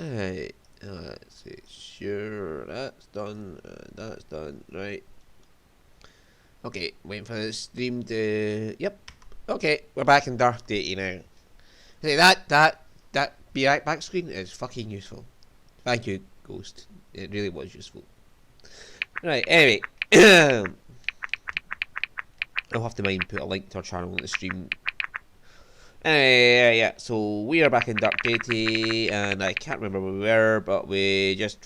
Alright, let's see. Sure, that's done. That's done. Right. Okay, waiting for the stream to. Yep. Okay, we're back in Dark Deity now. See, that be right back screen is fucking useful. Thank you, Ghost. It really was useful. Right, anyway. I'll have to mind put a link to our channel in the stream. Anyway, yeah, so we are back in Dark Deity, and I can't remember where we were, but we just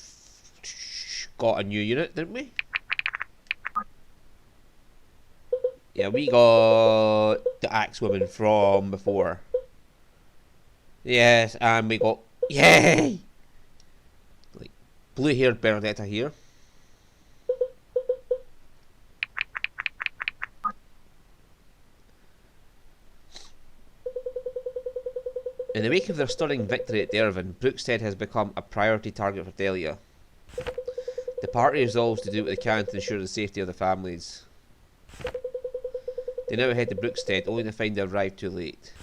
got a new unit, didn't we? Yeah, we got the Axe Woman from before. Yes, and we got, yay! Like, blue-haired Bernadetta here. In the wake of their stunning victory at Dervin, Brookstead has become a priority target for Delia. The party resolves to do what they can to ensure the safety of the families. They now head to Brookstead, only to find they arrived too late.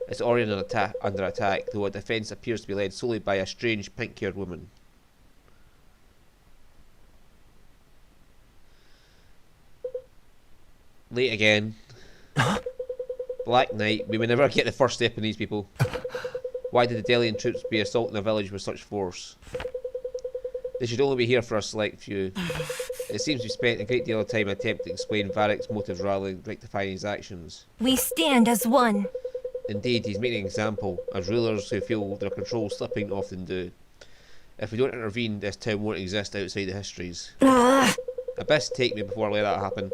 It's already under attack, though a defence appears to be led solely by a strange pink-haired woman. Late again. Black Knight, we may never get the first step in these people. Why did the Delian troops be assaulting a village with such force? They should only be here for a select few. It seems we spent a great deal of time attempting to explain Varric's motives rather than rectifying his actions. We stand as one. Indeed, he's making an example, as rulers who feel their control slipping often do. If we don't intervene, this town won't exist outside the histories. Abyss, take me before I let that happen.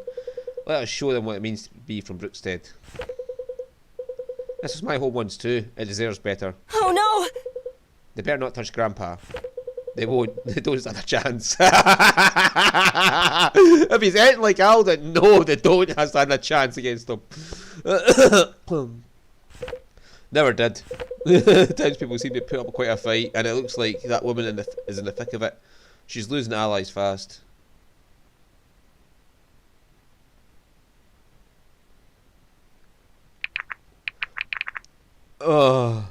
Let us show them what it means to be from Brookstead. This is my home once too. It deserves better. Oh no! They better not touch Grandpa. They won't. They don't stand a chance. If he's anything like Alden, no, they don't stand a chance against him. Never did. Townspeople seem to put up quite a fight, and it looks like that woman is in the thick of it. She's losing allies fast. Oh.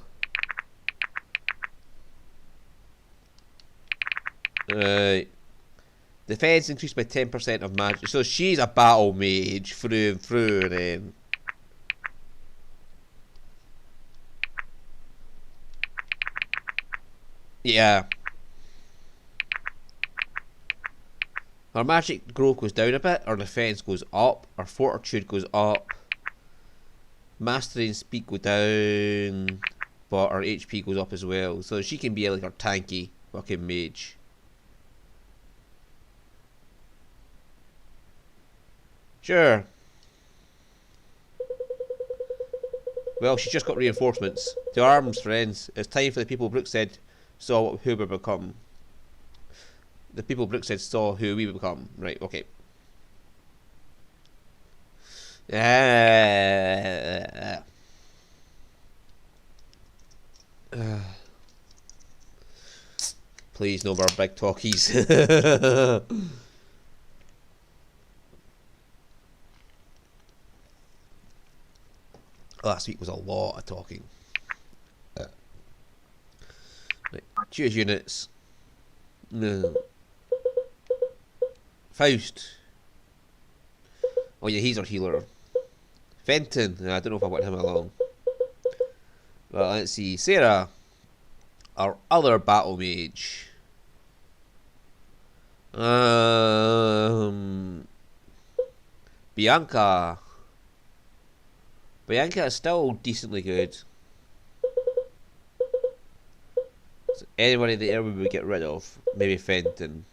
Right. Defense increased by 10% of magic. So she's a battle mage through and through then. Yeah. Our magic growth goes down a bit, our defense goes up, our fortitude goes up. Mastery and speed go down, but our HP goes up as well. So she can be like our tanky fucking mage. Sure. Well, she's just got reinforcements. To arms, friends. It's time for the people of Brookstead saw who we become. The people of Brookstead saw who we become. Right, okay. Please, no more big talkies. Last week was a lot of talking. Right, choose units. No. Faust. Oh yeah, he's our healer. Fenton. I don't know if I want him along. Well, let's see. Sarah. Our other battle mage. Bianca. Bianca is still decently good. So anybody there we would get rid of. Maybe Fenton.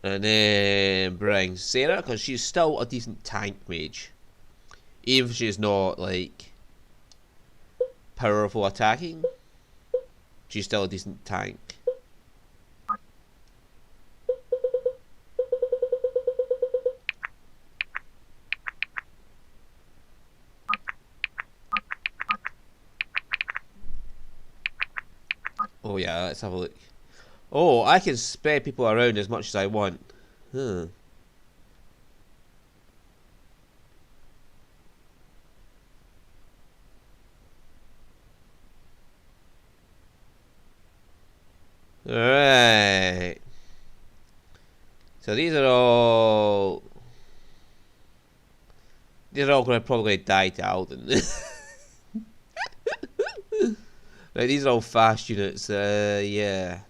And then bring Sarah, because she's still a decent tank mage. Even if she's not, like, powerful attacking, she's still a decent tank. Oh yeah, let's have a look. Oh, I can spread people around as much as I want. Huh. Alright. So these are all... These are all probably going to die to Alden. Right, these are all fast units. Yeah.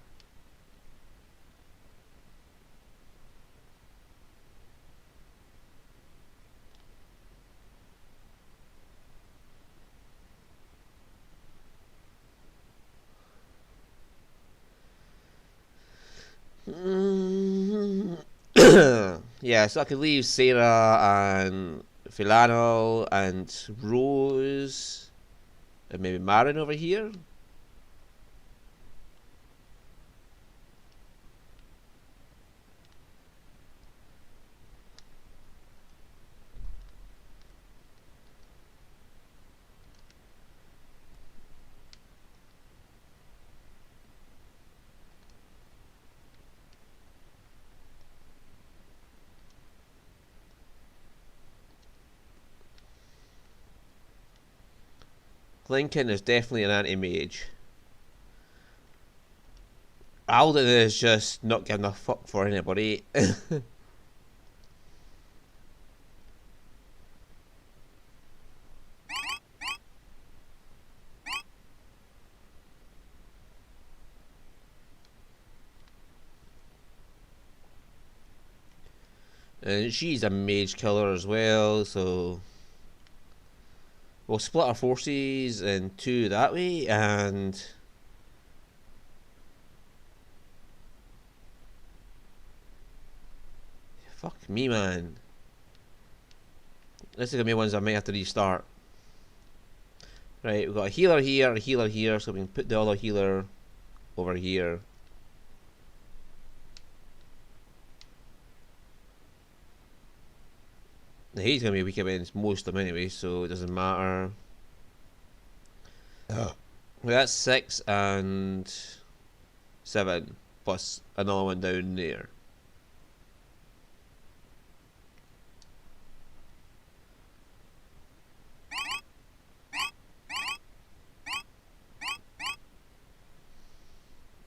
Yeah, so I could leave Sarah and Filano and Rose and maybe Marin over here. Lincoln is definitely an anti-mage. Alden is just not giving a fuck for anybody. And she's a mage killer as well, so we'll split our forces in two that way, and fuck me, man. This is gonna be ones I might have to restart. Right, we've got a healer here, a healer here, so we can put the other healer over here. He's gonna be weak against most of them anyway, so it doesn't matter. Oh. Well, that's 6 and 7, plus another one down there.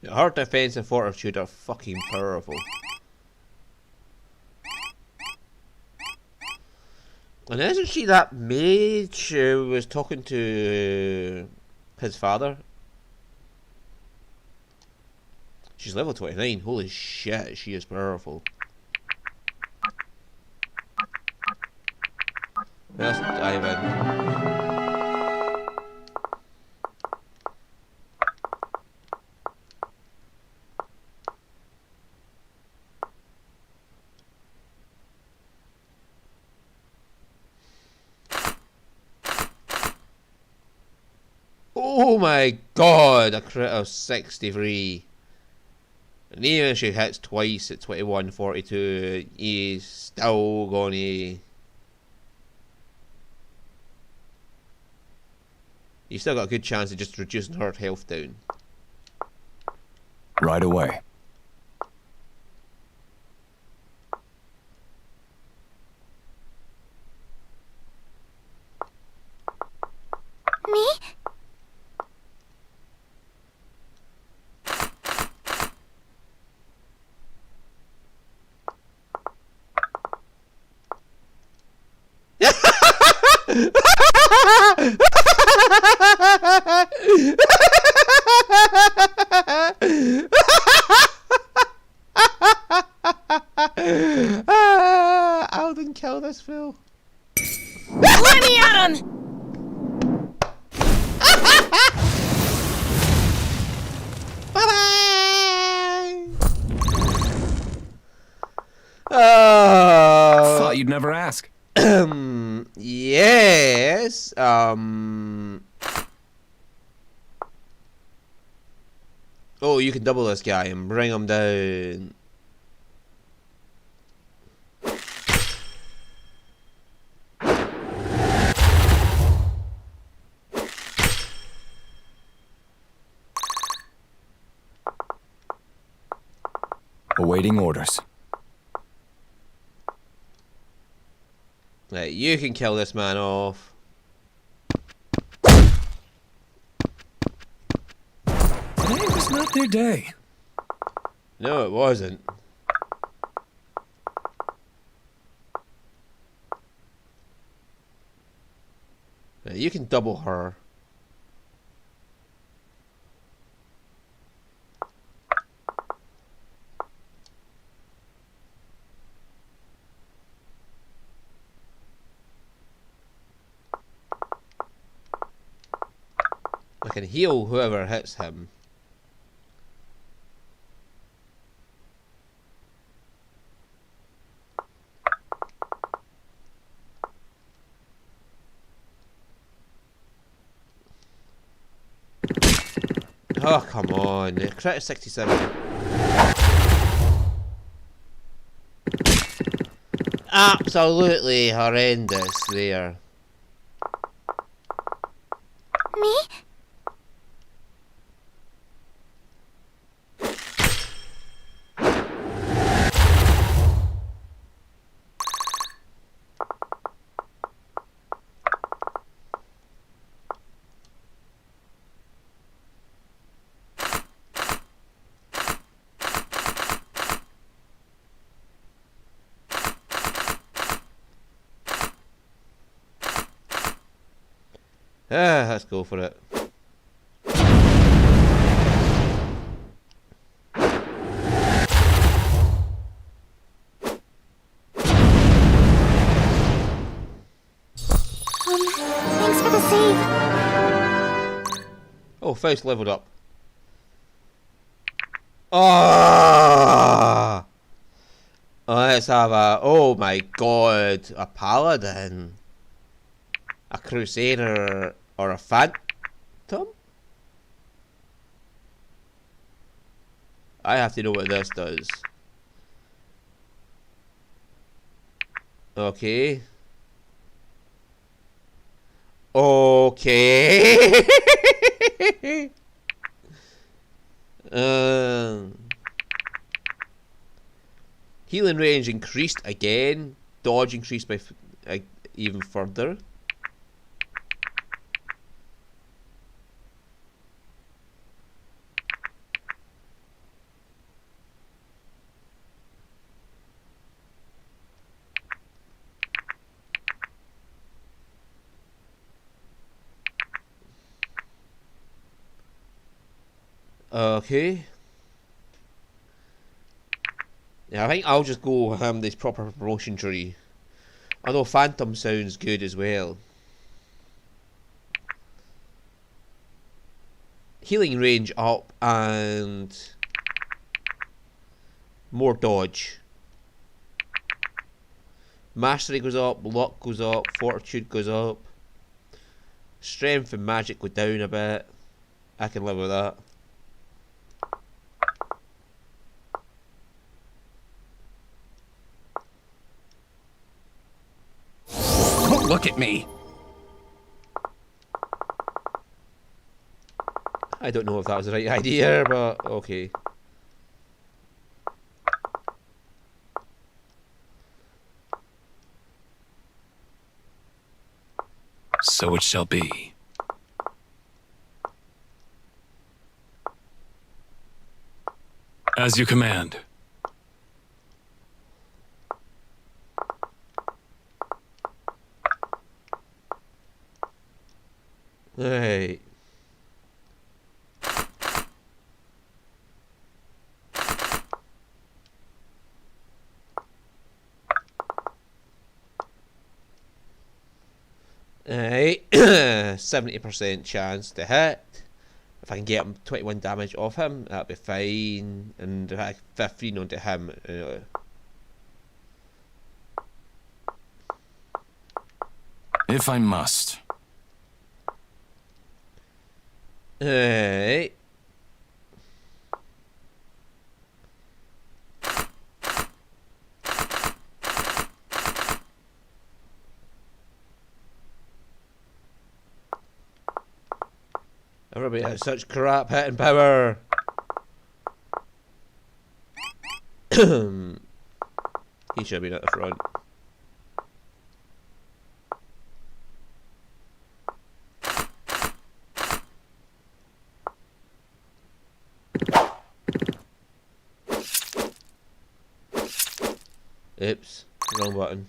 Her defense and fortitude are fucking powerful. And isn't she that mage who was talking to his father? She's level 29. Holy shit, she is powerful. Let's dive in. Oh my god, a crit of 63. And even if she hits twice at 21.42, he's still gonna... You've still got a good chance of just reducing her health down. Right away. Me? Alden, kill this fool. Let me at him! Bye-bye! Thought you'd never ask. Yes. Oh, you can double this guy and bring him down. Awaiting orders. Right, you can kill this man off. Today was not their day. No, it wasn't. Right, you can double her. I can heal whoever hits him. Oh, come on. Crit is 67. Absolutely horrendous there. Me? Let's go for it. Thanks for the save. Oh, Faust leveled up. Oh! Let's have a... Oh my god. A paladin. A crusader. Or a phantom? I have to know what this does. Okay. Okay. Healing range increased again. Dodge increased by even further. Okay. Yeah, I think I'll just go this proper promotion tree. Although Phantom sounds good as well. Healing range up and more dodge. Mastery goes up, luck goes up, fortitude goes up. Strength and magic go down a bit. I can live with that. Don't look at me. I don't know if that was the right idea, but okay. So it shall be. As you command. Right. Alright. 70% chance to hit. If I can get him 21 damage off him, that'll be fine. And if I 15 onto him, If I must. Alright. Everybody has such crap hitting power. He should have been at the front. Oops, wrong button.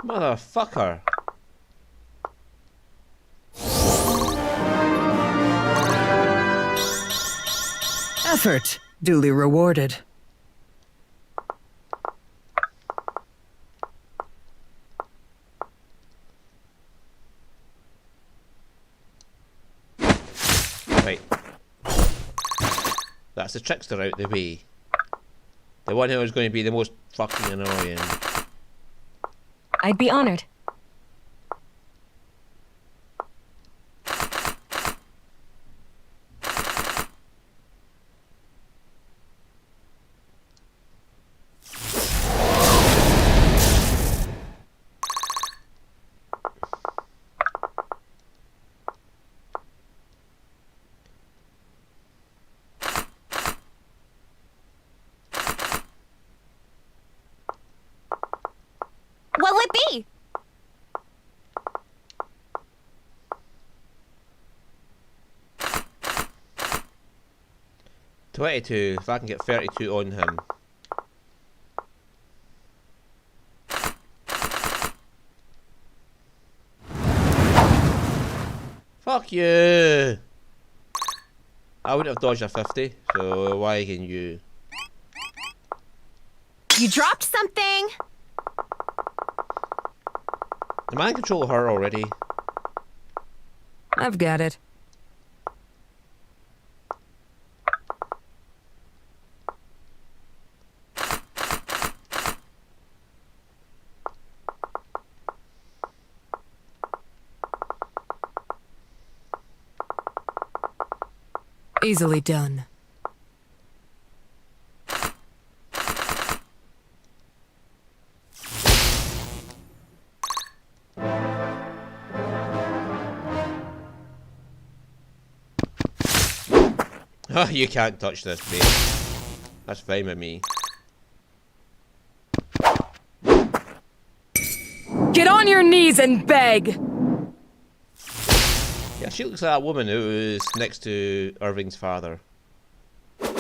Motherfucker. Effort duly rewarded. Right. That's the trickster out the way. The one who was going to be the most fucking annoying. I'd be honored. What'll it be? $22. If I can get 32 on him. Fuck you! I wouldn't have dodged a 50, so why can you? You dropped something. Am I in control of her already? I've got it. Easily done. Oh, you can't touch this, mate. That's fine with me. Get on your knees and beg! Yeah, she looks like that woman who was next to Irving's father. Fuck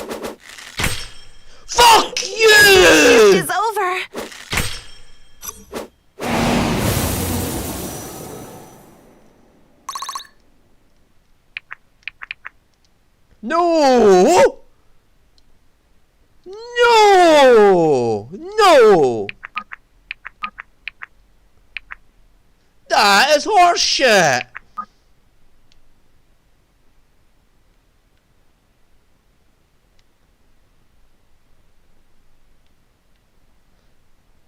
you! It's over. No! No! No! That is horseshit!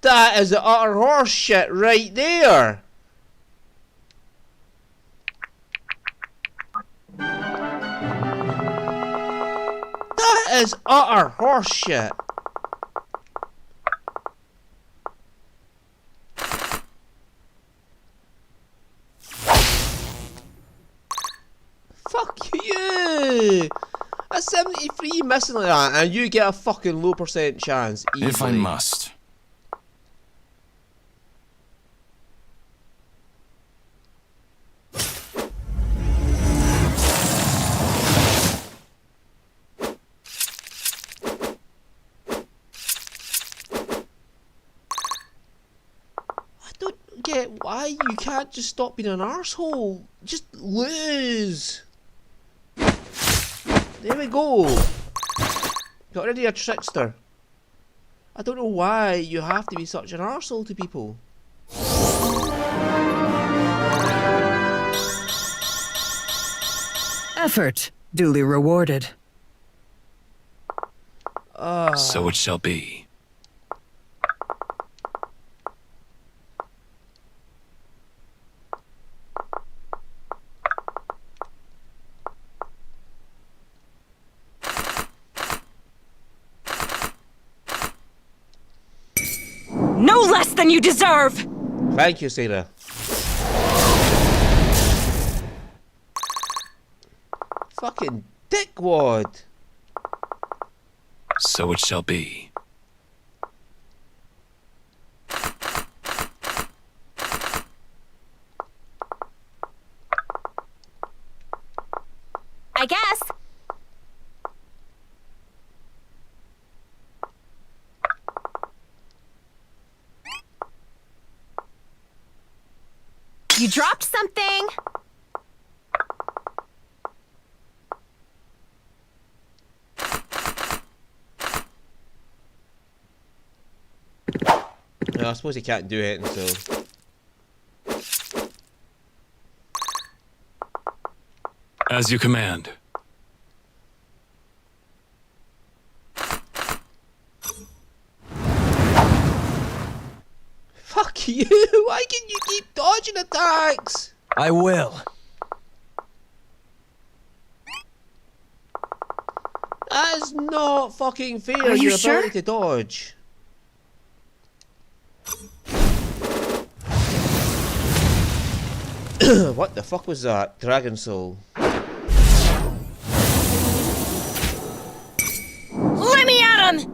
That is the utter horseshit right there! That is utter horseshit! Fuck you! A 73 missing like that, and you get a fucking low percent chance. Easily. If I must. I don't get why you can't just stop being an arsehole. Just lose. There we go. Got rid of your trickster. I don't know why you have to be such an arsehole to people. Effort duly rewarded. So it shall be. No less than you deserve! Thank you, Sarah. Fucking dickwad. So it shall be. I guess. You dropped something. No, I suppose he can't do it until... As you command. Fuck you! Why can you keep dodging attacks? I will. That is not fucking fair. Are you your sure? ability to dodge. What the fuck was that? Dragon Soul. Let me at him!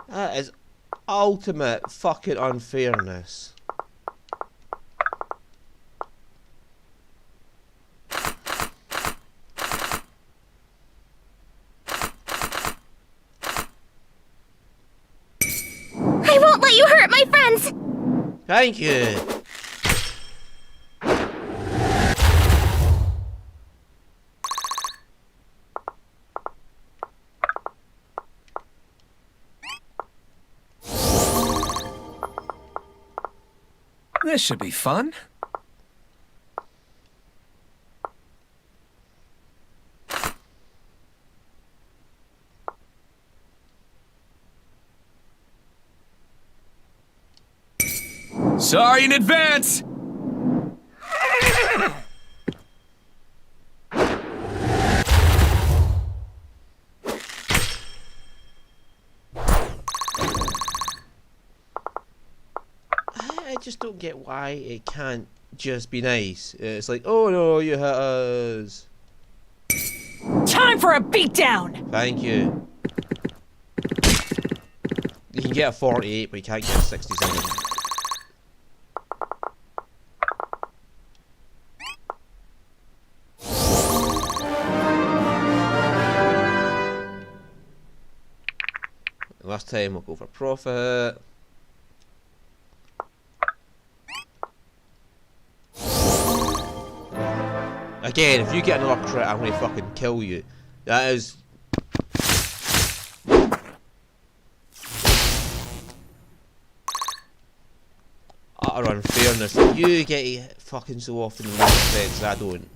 That is ultimate fucking unfairness. I won't let you hurt my friends. Thank you. This should be fun. Sorry in advance! I just don't get why it can't just be nice. It's like, oh no, you hit us. Time for a beatdown! Thank you. You can get a 48, but you can't get a 67. Last time we'll go for profit. Again, if you get another crit, I'm gonna fucking kill you. That is... utter unfairness. You get it fucking so often in one sense, I don't.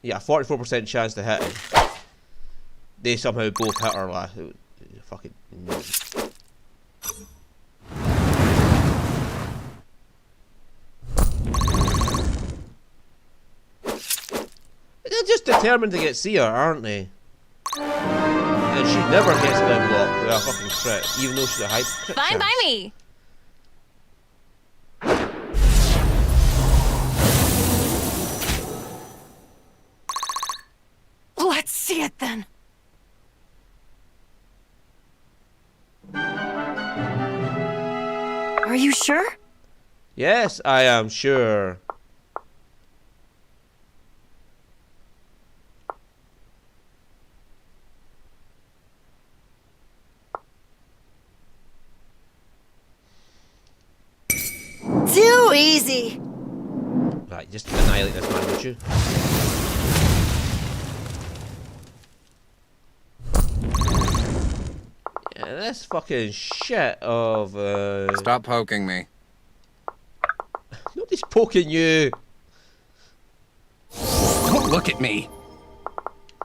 Yeah, 44% chance to hit him. They somehow both hit her last. Fucking. They're just determined to get Seer, aren't they? And she never gets level up with a fucking crit, even though she's a high crit Fine chance. by me. Let's see it then. Are you sure? Yes, I am sure. Too easy. Right, just annihilate this man, would you? this fucking shit of Stop poking me. nobody's poking you. Don't look at me.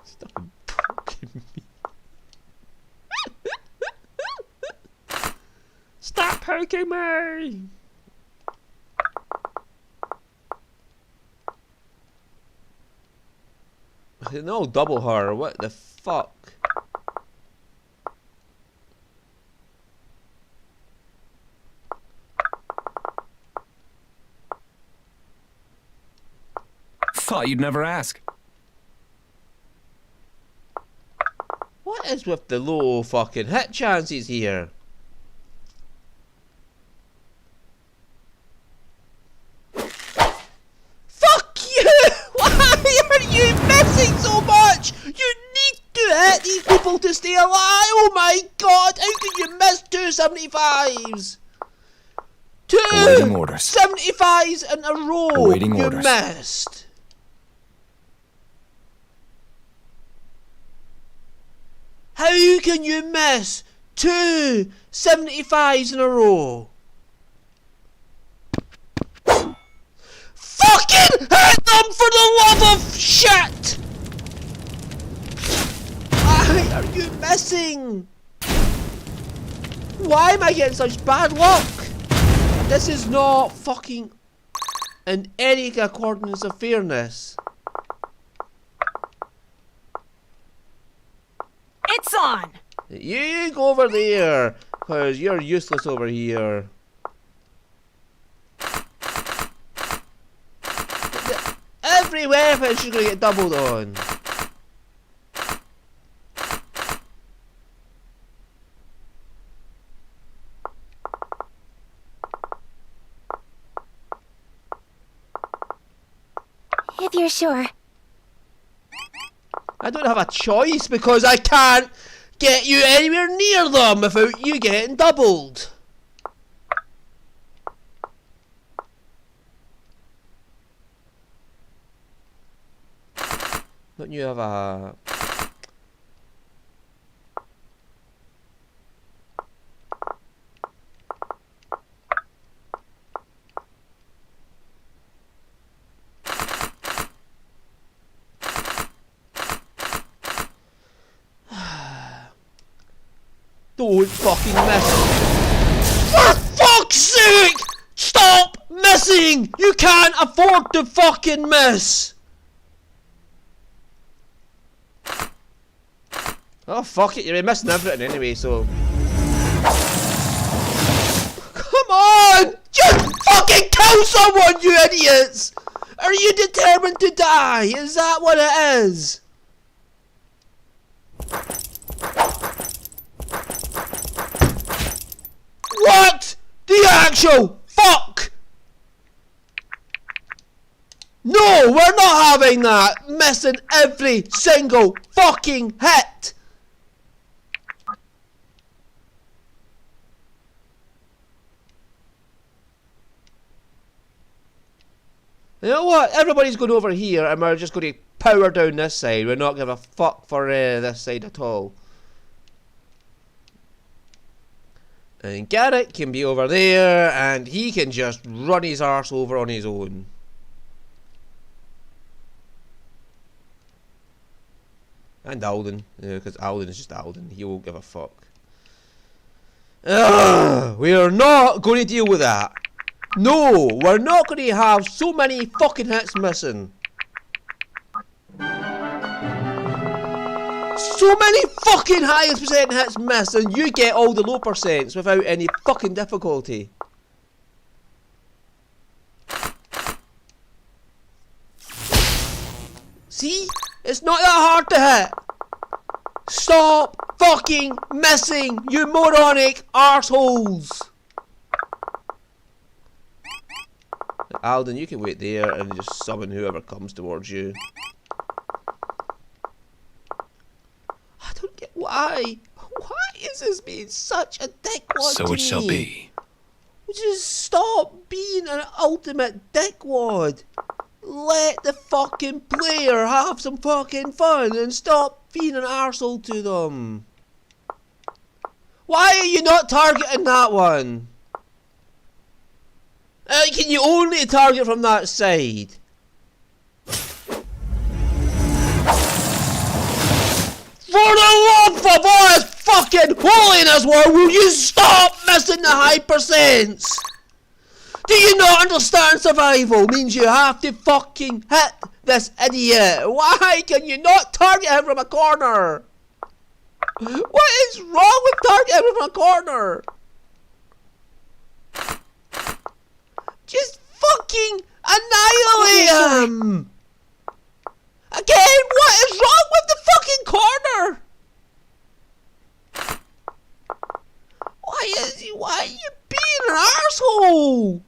Stop poking me. Stop poking me. No, double her. What the fuck? Thought you'd never ask. What is with the low fucking hit chances here? Fuck you! Why are you missing so much? You need to hit these people to stay alive! Oh my god! How can you miss 275s? Awaiting orders. 275s in a row! Awaiting you orders. missed! How can you miss 275s in a row? Fucking hit them for the love of shit! Why are you missing? Why am I getting such bad luck? This is not fucking in any accordance of fairness. It's on! You go over there, cause you're useless over here. Every weapon she's gonna get doubled on. If you're sure. I don't have a choice because I can't get you anywhere near them without you getting doubled. Don't you have a... Don't fucking miss. For fuck's sake! Stop missing! You can't afford to fucking miss! Oh fuck it, you're missing everything anyway, so... Come on! Just fucking kill someone, you idiots! Are you determined to die? Is that what it is? What the actual fuck? No, we're not having that. Missing every single fucking hit. You know what? Everybody's going over here and we're just going to power down this side. We're not giving a fuck for this side at all. And Garrett can be over there and he can just run his arse over on his own. And Alden, because Alden is just Alden. He won't give a fuck. Ugh, we are not going to deal with that. No, we're not going to have so many fucking hits missing. So many fucking highest percent hits missed and you get all the low percents without any fucking difficulty. See? It's not that hard to hit. Stop fucking missing, you moronic arseholes. Alden, you can wait there and just summon whoever comes towards you. I don't get why. Why is this being such a dickwad to me? So it shall be. Just stop being an ultimate dickwad. Let the fucking player have some fucking fun and stop being an arsehole to them. Why are you not targeting that one? Can you only target from that side? For the love of all his fucking holiness, will you stop missing the high percents? Do you not understand survival means you have to fucking hit this idiot? Why can you not target him from a corner? What is wrong with targeting him from a corner? Just fucking annihilate him! Again, what is wrong with the fucking corner? Why are you being an arsehole?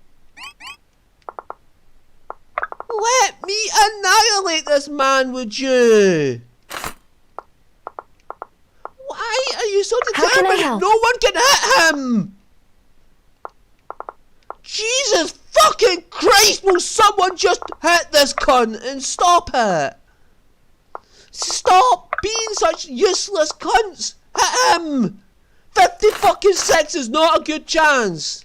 Let me annihilate this man, would you? Why are you so How can I determined? help? No one can hit him! Jesus fucking Christ, will someone just hit this cunt and stop it? Stop being such useless cunts! Hit him! 50 fucking 6 is not a good chance!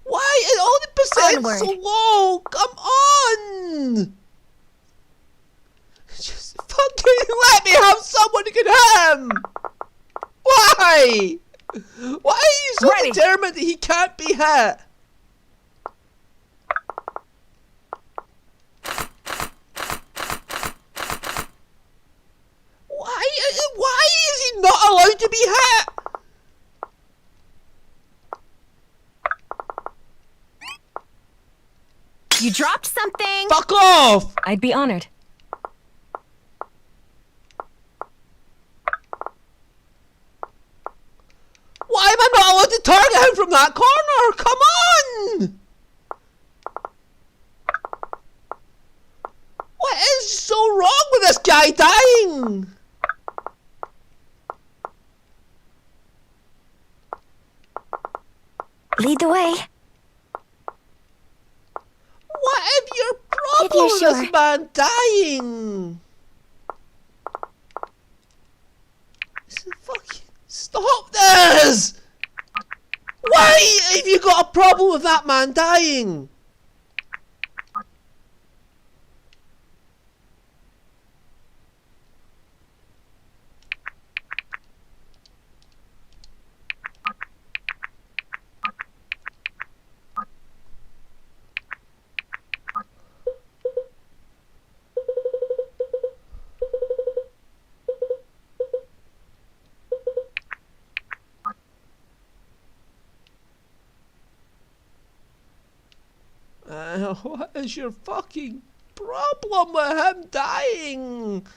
Why is all the percent so Onward. low? Come on! Just fucking let me have someone who can hit him! Why? Why are you so Ready. determined that he can't be hit? Why is he not allowed to be hit? You dropped something. Fuck off! I'd be honored. Why am I not allowed to target him from that corner? Come on! What is so wrong with this guy dying? Lead the way. What is your problem If you're with sure. this man dying? Fucking stop this! Why have you got a problem with that man dying? What is your fucking problem with him dying?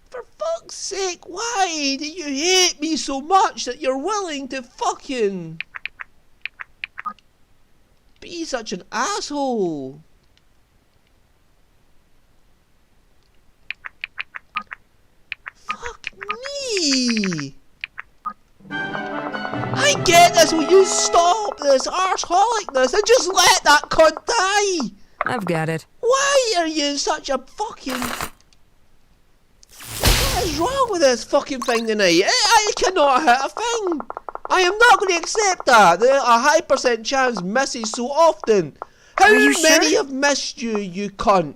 For fuck's sake, why do you hate me so much that you're willing to fucking be such an asshole? Fuck me! I get this, will you stop this arseholicness and just let that cunt die? I've got it. Why are you such a fucking... What is wrong with this fucking thing tonight? I cannot hit a thing! I am not going to accept that! A high percent chance misses so often! How Are you many sure? have missed you, you cunt?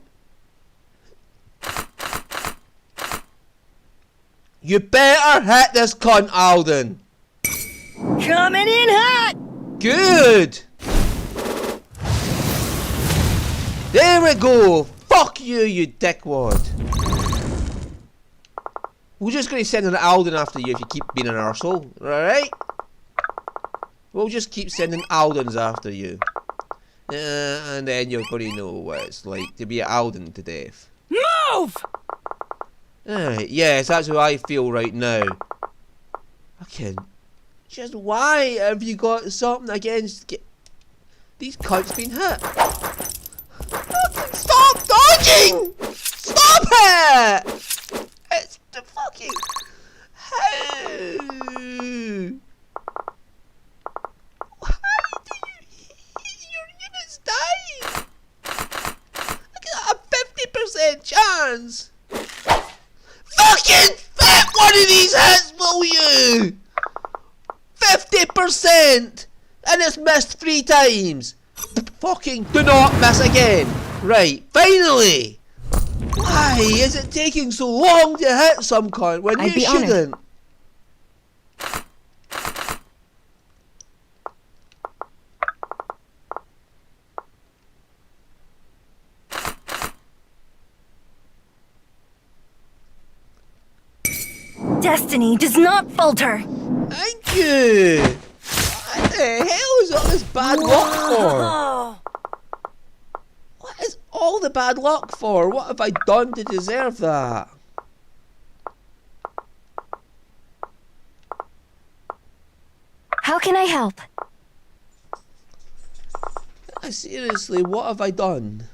You better hit this cunt, Alden! Coming in hot! Good! There we go! Fuck you, you dickwad! We're just going to send an Alden after you if you keep being an arsehole, alright? We'll just keep sending Aldens after you. And then you're going to know what it's like to be Alden to death. Move! Alright, yes, that's how I feel right now. Okay. Just why have you got something against these cunts being hit? Fucking stop dodging! Stop it! It's the fucking... How? Why do you hate your units dying? Look at that, a 50% chance! Fucking of these hits, will you? 50%! And it's missed 3 times! Fucking do not miss again! Right, finally! Why is it taking so long to hit some cunt when I'd you be honored. shouldn't? Destiny does not falter. Thank you! What the hell is all this bad luck for? What is all the bad luck for? What have I done to deserve that? How can I help? Seriously, what have I done?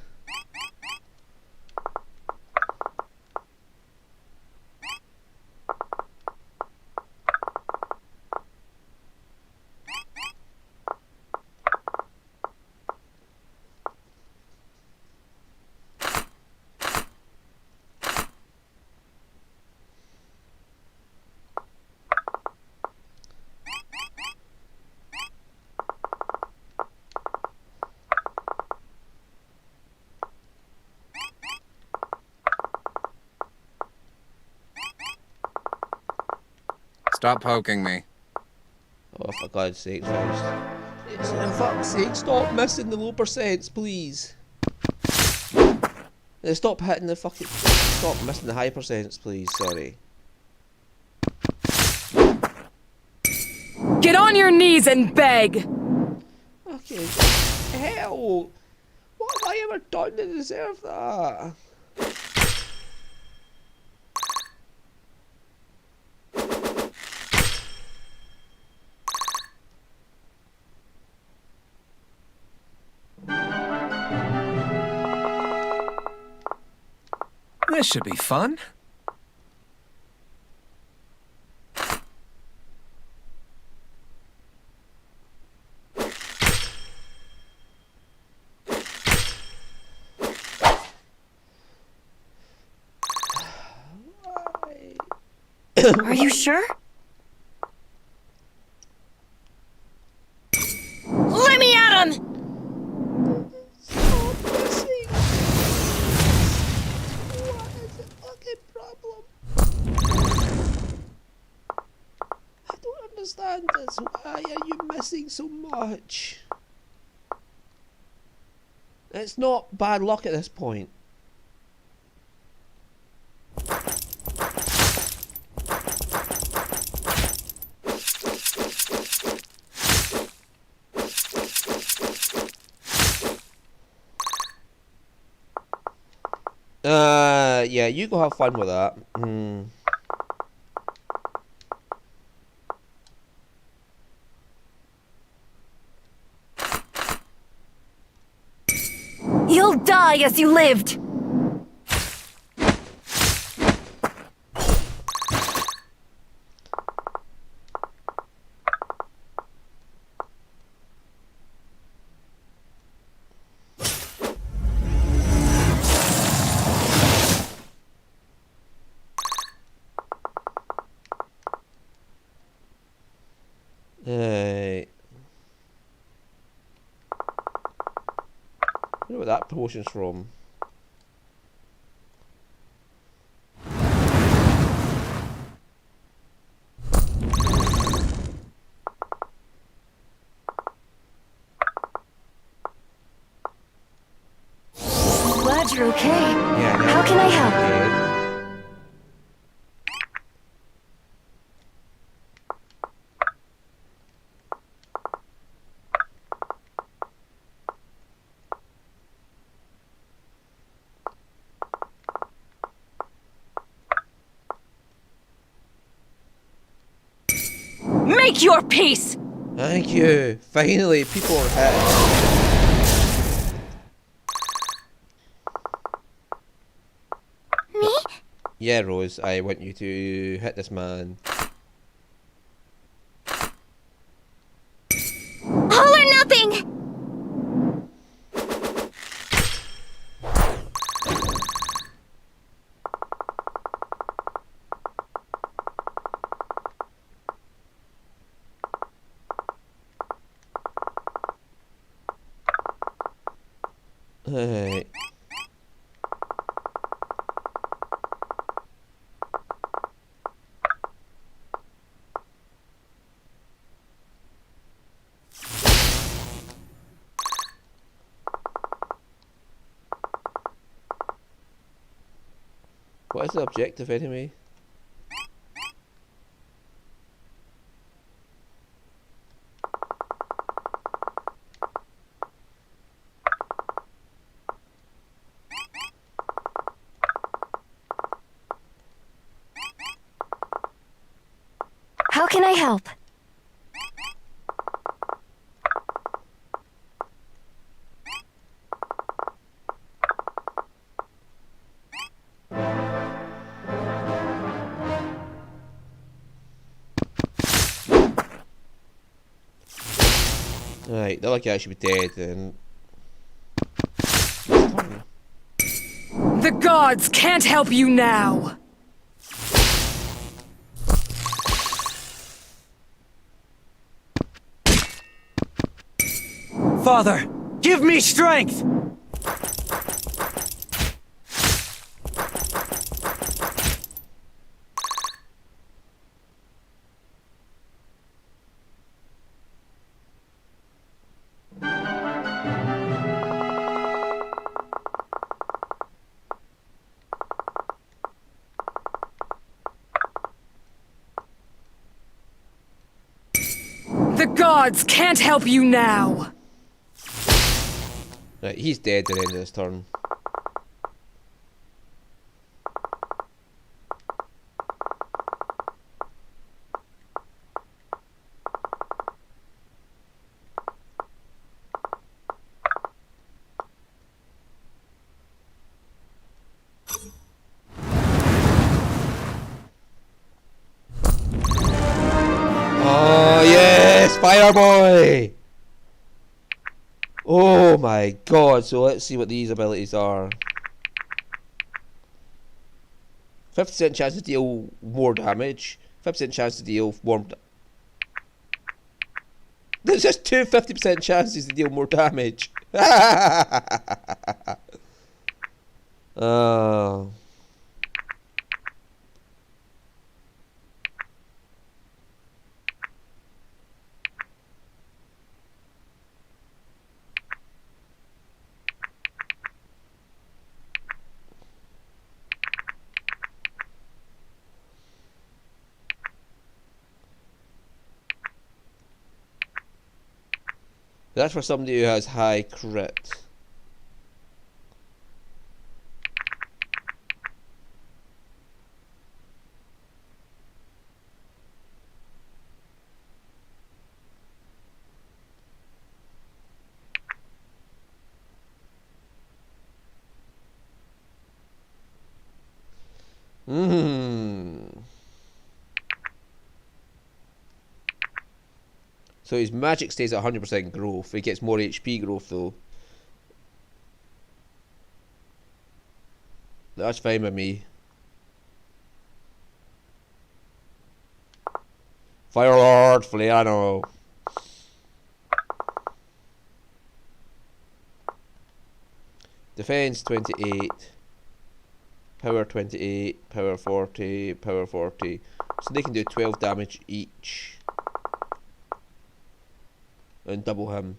Stop poking me. Oh, for God's sake, first. Yes, for fuck's sake, stop missing the low percents, please. Stop hitting the fucking... Stop missing the high percents, please, sorry. Get on your knees and beg! Okay, hell! What have I ever done to deserve that? This should be fun. Are you sure? Let me at him! Stop missing! What is the fucking problem? I don't understand this. Why are you missing so much? It's not bad luck at this point. Yeah, you go have fun with that. You'll die as you lived. Right. I wonder what that potion's from. Glad you're okay. Yeah, How can I help? help? Make your peace! Thank you. Finally, people are hitting. Me? Yeah, Rose, I want you to hit this man. All or nothing! Alright. What is the objective anyway? How can I help? Right, the other guy should be dead and... The gods can't help you now! Father, give me strength! The gods can't help you now! Right, he's dead at the end of this turn. Oh yes, Fire Boy! Oh my god, so let's see what these abilities are. 50% chance to deal more damage. 50% chance to deal more... There's just two 50% chances to deal more damage. Oh. That's for somebody who has high crit. So his magic stays at 100% growth. He gets more HP growth though. That's fine with me. Fire Lord Fleano. Defense 28. Power 28. Power 40. Power 40. So they can do 12 damage each. And double him.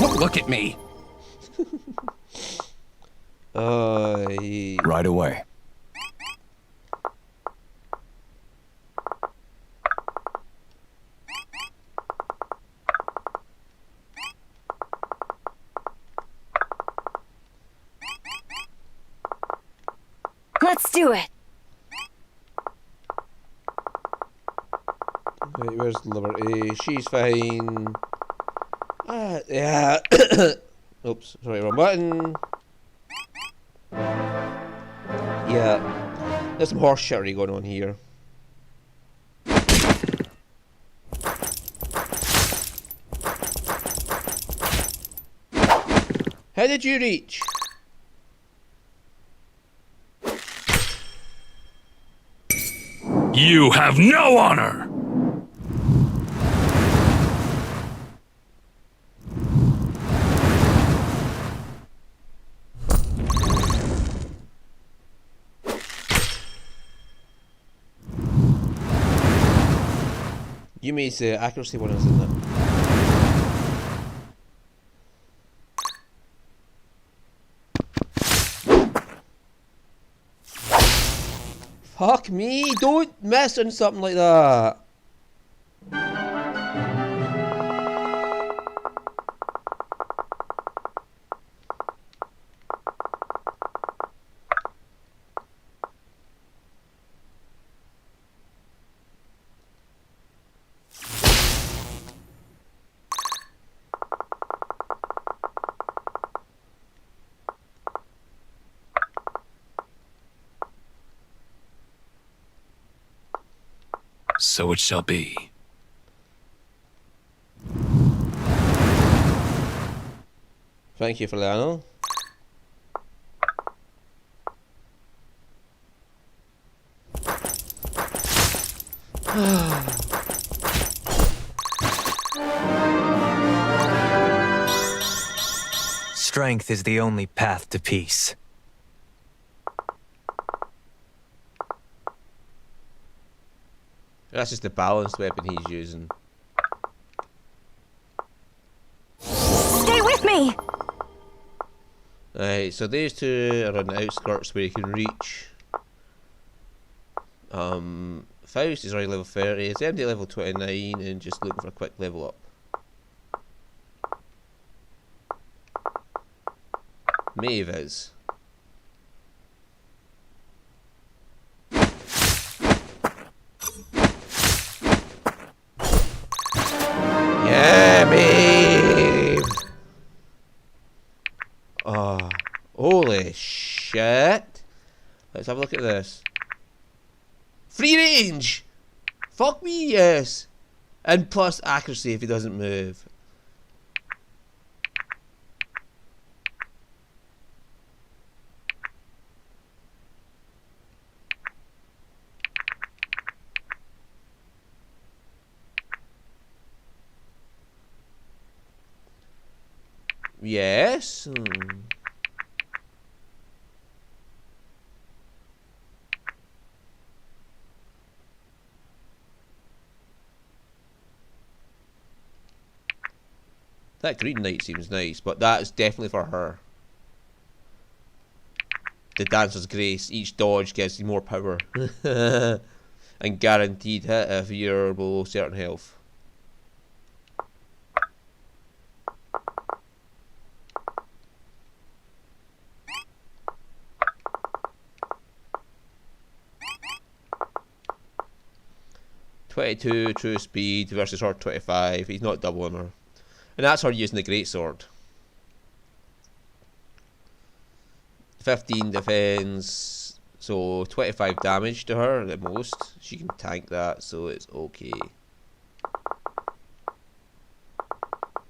Don't look at me! Right away. Let's do it. Right, where's Liberty? She's fine. Yeah. Oops, sorry, wrong button. Yeah. There's some horse shittery going on here. How did you reach? You have no honor! You made the accuracy one, isn't it? Fuck me! Don't mess on something like that! So it shall be. Thank you for that. Strength is the only path to peace. That's just the balanced weapon he's using. Stay with me! Right, so these two are on the outskirts where you can reach. Faust is already level 30, it's empty level 29 and just looking for a quick level up. Maeve is. Yeah, Maeve! Oh, holy shit! Let's have a look at this. Free range! Fuck me, yes! And plus accuracy if he doesn't move. Yes. That green knight seems nice, but that is definitely for her. The Dancer's Grace. Each dodge gives you more power. And guaranteed hit if you're below certain health. .22 true speed versus her 25. He's not doubling her. And that's her using the greatsword. 15 defense, so 25 damage to her at most. She can tank that, so it's okay.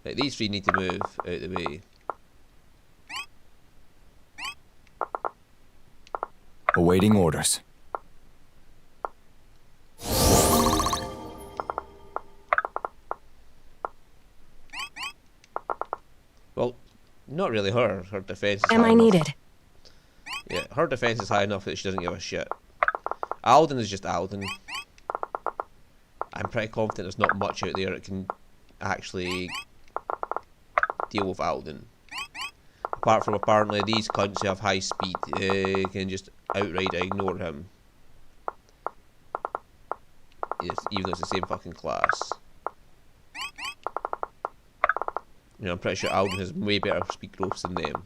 Right, these three need to move out of the way. Awaiting orders. Well, not really her. Her defense is Am high I enough. needed? Yeah, her defense is high enough that she doesn't give a shit. Alden is just Alden. I'm pretty confident there's not much out there that can actually deal with Alden. Apart from apparently these cunts who have high speed can just outright ignore him. Yes, even though it's the same fucking class. You know, I'm pretty sure Alden has way better speed growths than them.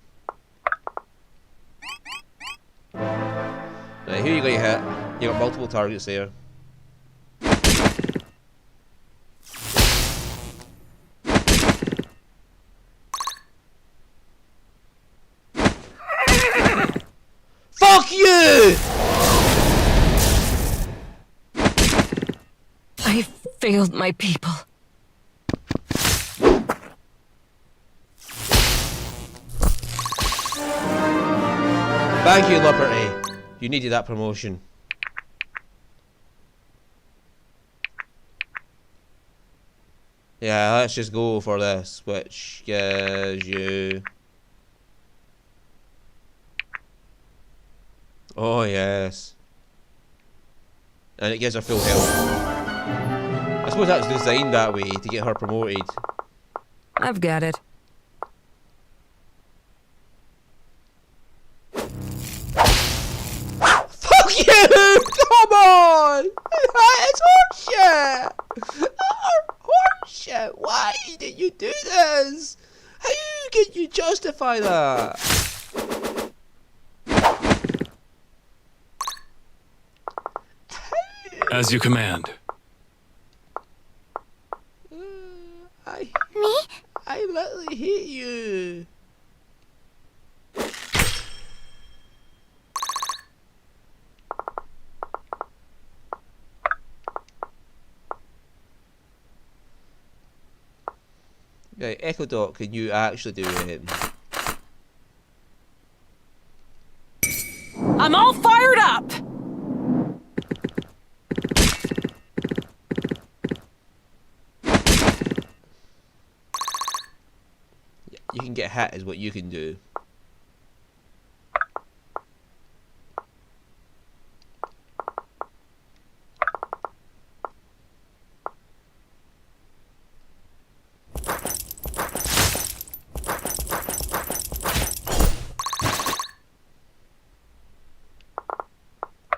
Right, who are you going to hit? You got multiple targets there. failed my people. Thank you, Liberty. You needed that promotion. Yeah, let's just go for this, which gives you... Oh, yes. And it gives her full health. I suppose that's designed that way, to get her promoted. I've got it. Fuck you! Come on! It's horseshit! Horseshit! Why did you do this? How can you justify that? As you command. I literally hate you. Right, Echo Dot, can you actually do it? I'm all fired up! You can get hit is what you can do.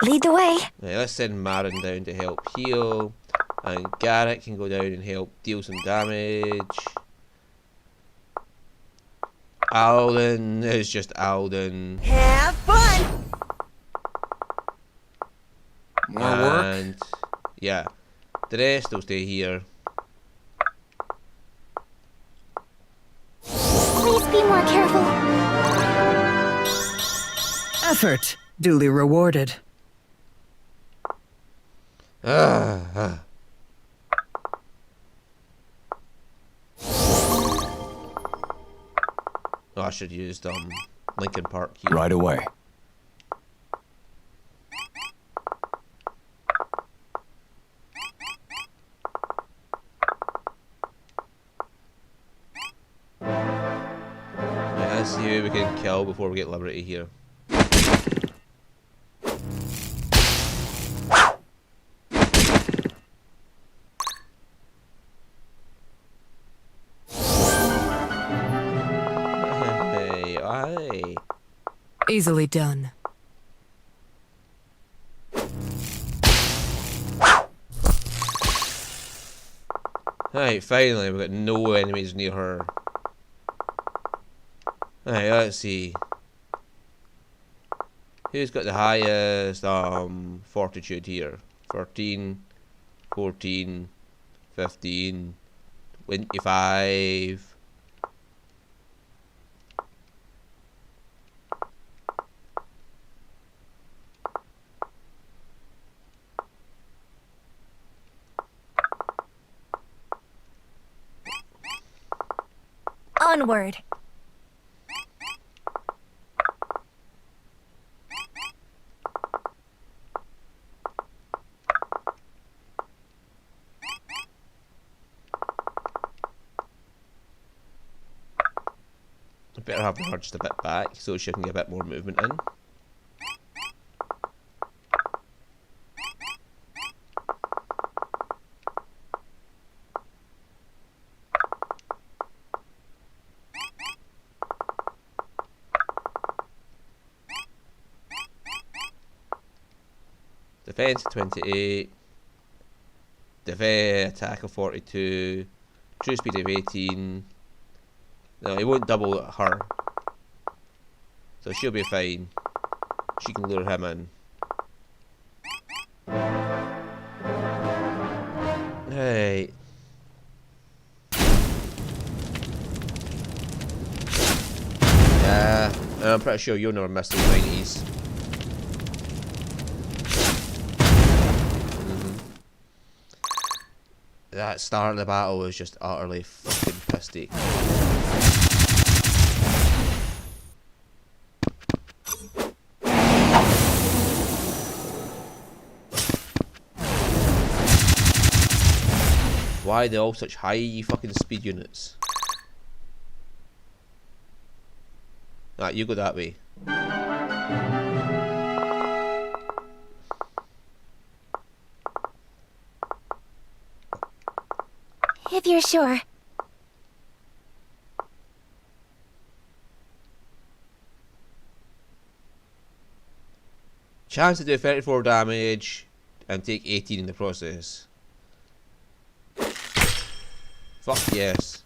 Lead the way. Right, let's send Marin down to help heal. And Garrett can go down and help deal some damage. Alden is just Alden. Have fun. More work? And yeah, the rest will stay here. Please be more careful. Effort duly rewarded. Ah. Oh, I should have used Lincoln Park here. Right away. Right, let's see who we can kill before we get Liberty here. Hey, aye. Easily done. Right, finally, we've got no enemies near her. Right, let's see. Who's got the highest fortitude here? 13, 14, 15, 25. Onward. I better have her just a bit back so she can get a bit more movement in. Defense 28, defense attack of 42, true speed of 18. No, he won't double her, so she'll be fine. She can lure him in. Right. Yeah, I'm pretty sure you'll never miss the 90s. That start of the battle was just utterly fucking pissy. Why are they all such high fucking speed units? Right, you go that way. If you're sure. Chance to do 34 damage and take 18 in the process. Fuck yes.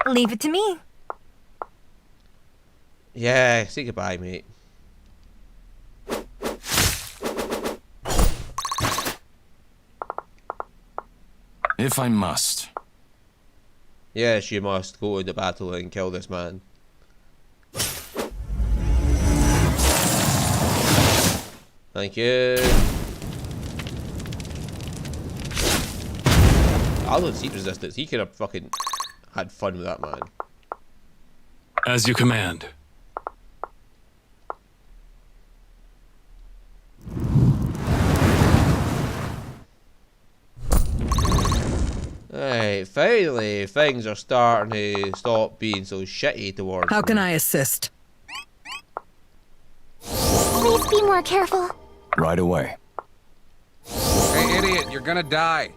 Leave it to me. Yeah, say goodbye, mate. If I must. Yes, you must go to the battle and kill this man. Thank you. I don't see resistance. He could have fucking had fun with that man. As you command. Right, finally, things are starting to stop being so shitty towards How can me. I assist? Please be more careful. Right away. Hey, idiot, you're gonna die.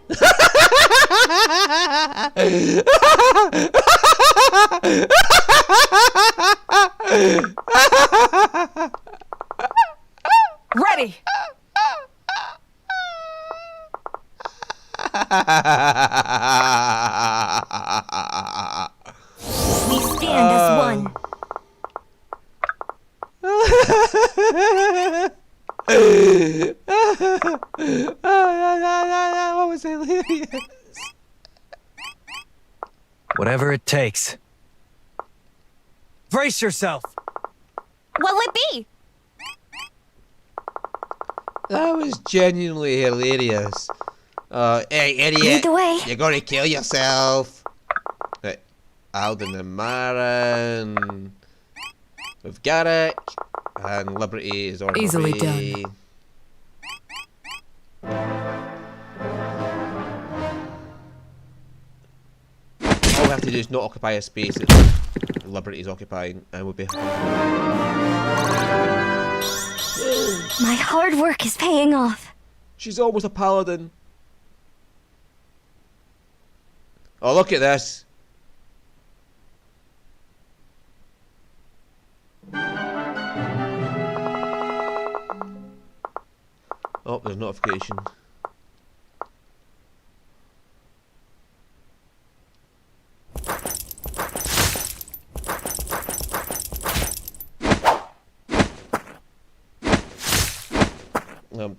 Ready! We stand as one. That was hilarious. Whatever it takes. Brace yourself! What'll it be? That was genuinely hilarious. Hey, idiot! Lead the way. You're gonna kill yourself. Right, Alden and Marin. We've got it. And Liberty is on her Easily way. done. All we have to do is not occupy a space that Liberty is occupying, and we'll be. My hard work is paying off. She's almost a paladin. Oh, look at this. Oh, there's a notification.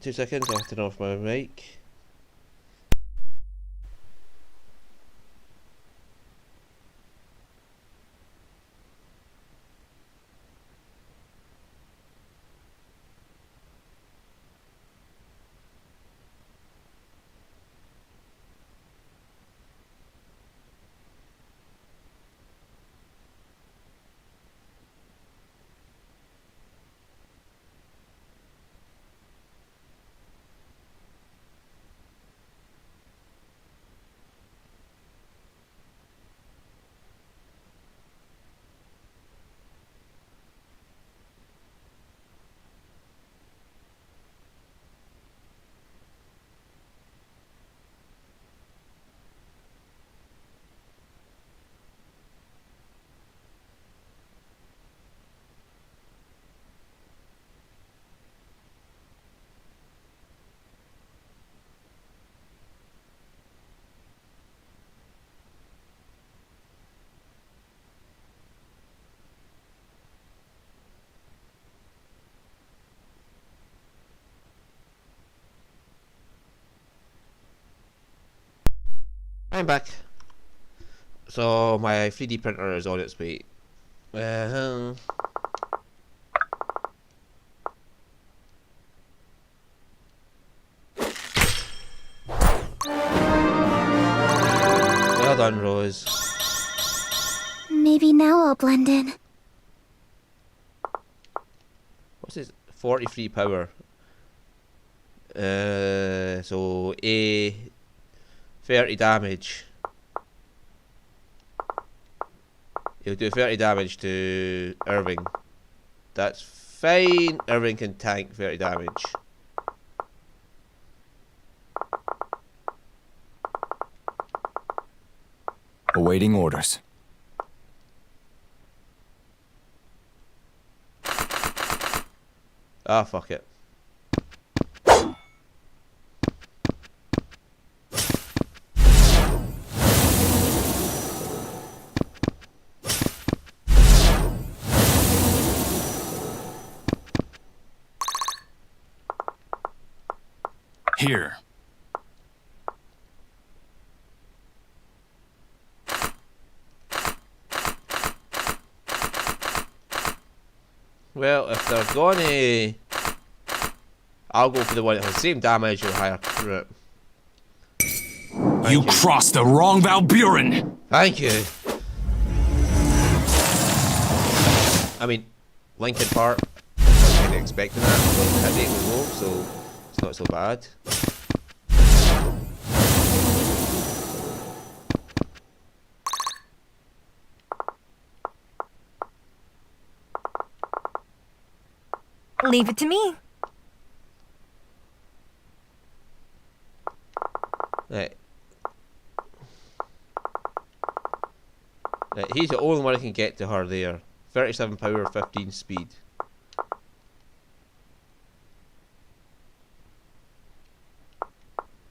2 seconds, I'll have to turn off my mic. I'm back. So my 3D printer is on its way. Well done, Rose. Maybe now I'll blend in. What's this? 43 power. So A 30 damage. He'll do 30 damage to Irving. That's fine. Irving can tank 30 damage. Awaiting orders. Ah, fuck it. Here. Well, if they're gonna... I'll go for the one that has the same damage with higher crit. You crossed the wrong Valburin! Thank you. I mean, Linkin Park, I was kind of expecting that. The hit rate was low, so it's not so bad. Leave it to me. Right. Right, he's the only one I can get to her there. 37 power, 15 speed.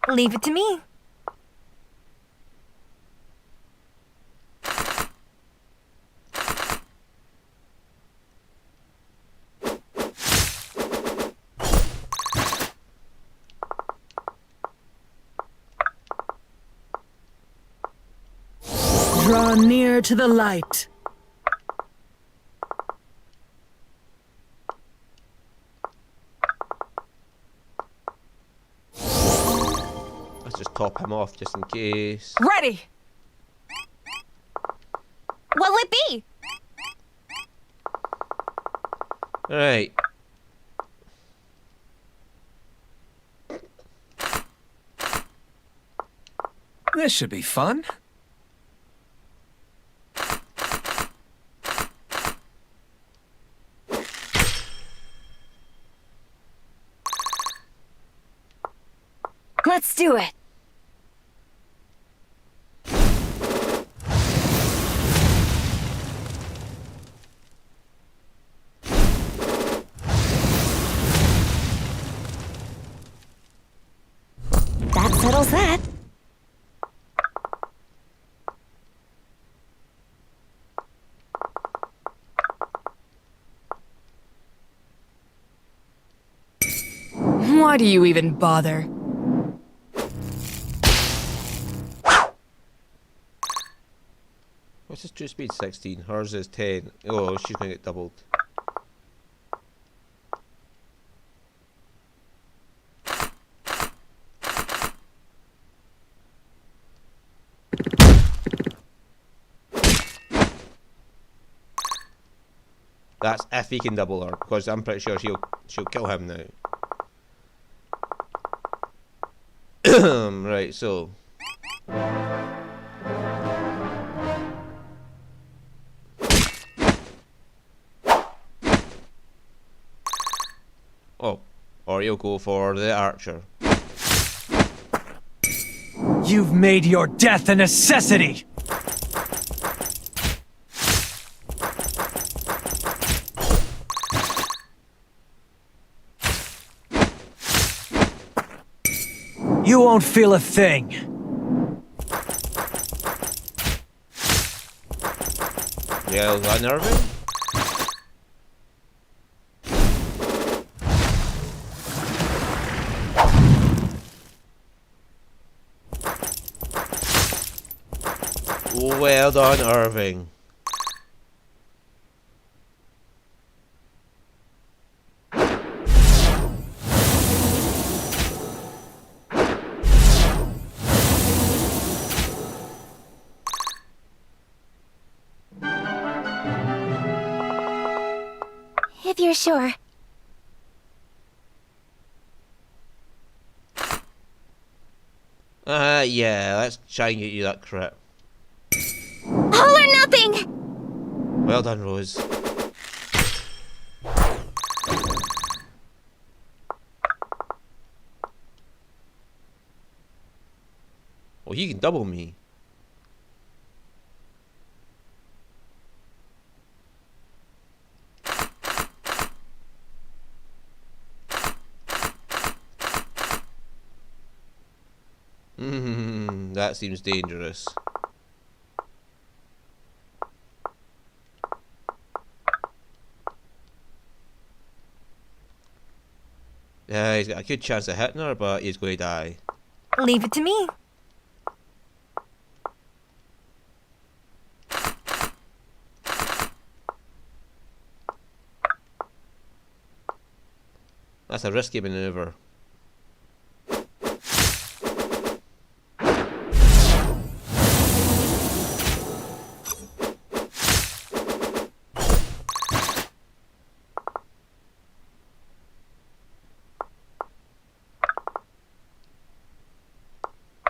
Leave it to me. Draw near to the light. Let's just top him off just in case. Ready! What'll it be? Alright. This should be fun. Let's do it. That settles that. Why do you even bother? What's his true speed? 16. Hers is 10. Oh, she's gonna get doubled. That's if he can double her, because I'm pretty sure she'll kill him now. Right, so oh, or you'll go for the archer. You've made your death a necessity! You won't feel a thing. Yeah, is that nerving? Well done, Irving. If you're sure. Yeah, let's try and get you that crit. All or nothing! Well done, Rose. Oh, you can double me. That seems dangerous. Yeah, he's got a good chance of hitting her, but he's going to die. Leave it to me. That's a risky maneuver.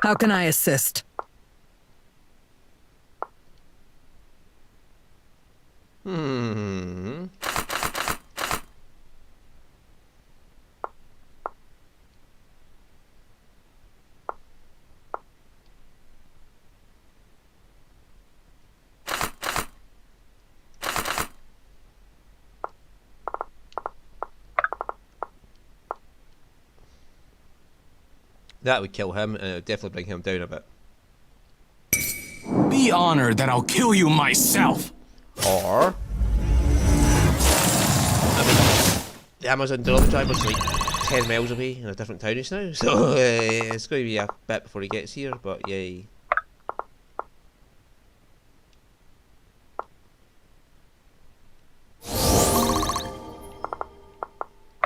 How can I assist? Hmm. That would kill him, and it would definitely bring him down a bit. Be honored that I'll kill you myself. Or, I mean, the Amazon delivery driver's like 10 miles away in a different town just now, so it's going to be a bit before he gets here, but yay.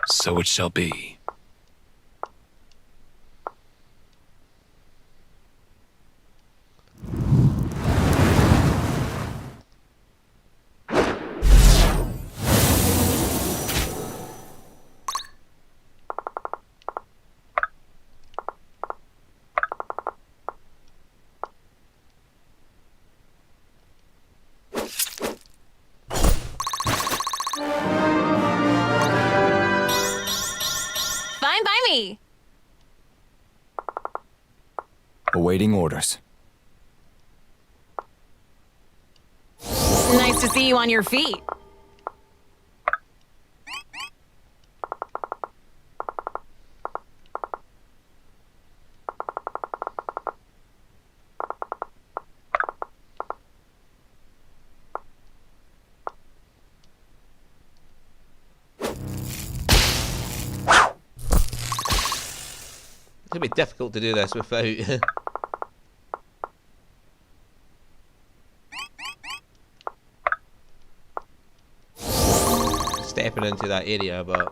So it shall be. Fine by me. Awaiting orders. Nice to see you on your feet. It's going to be difficult to do this without stepping into that area, but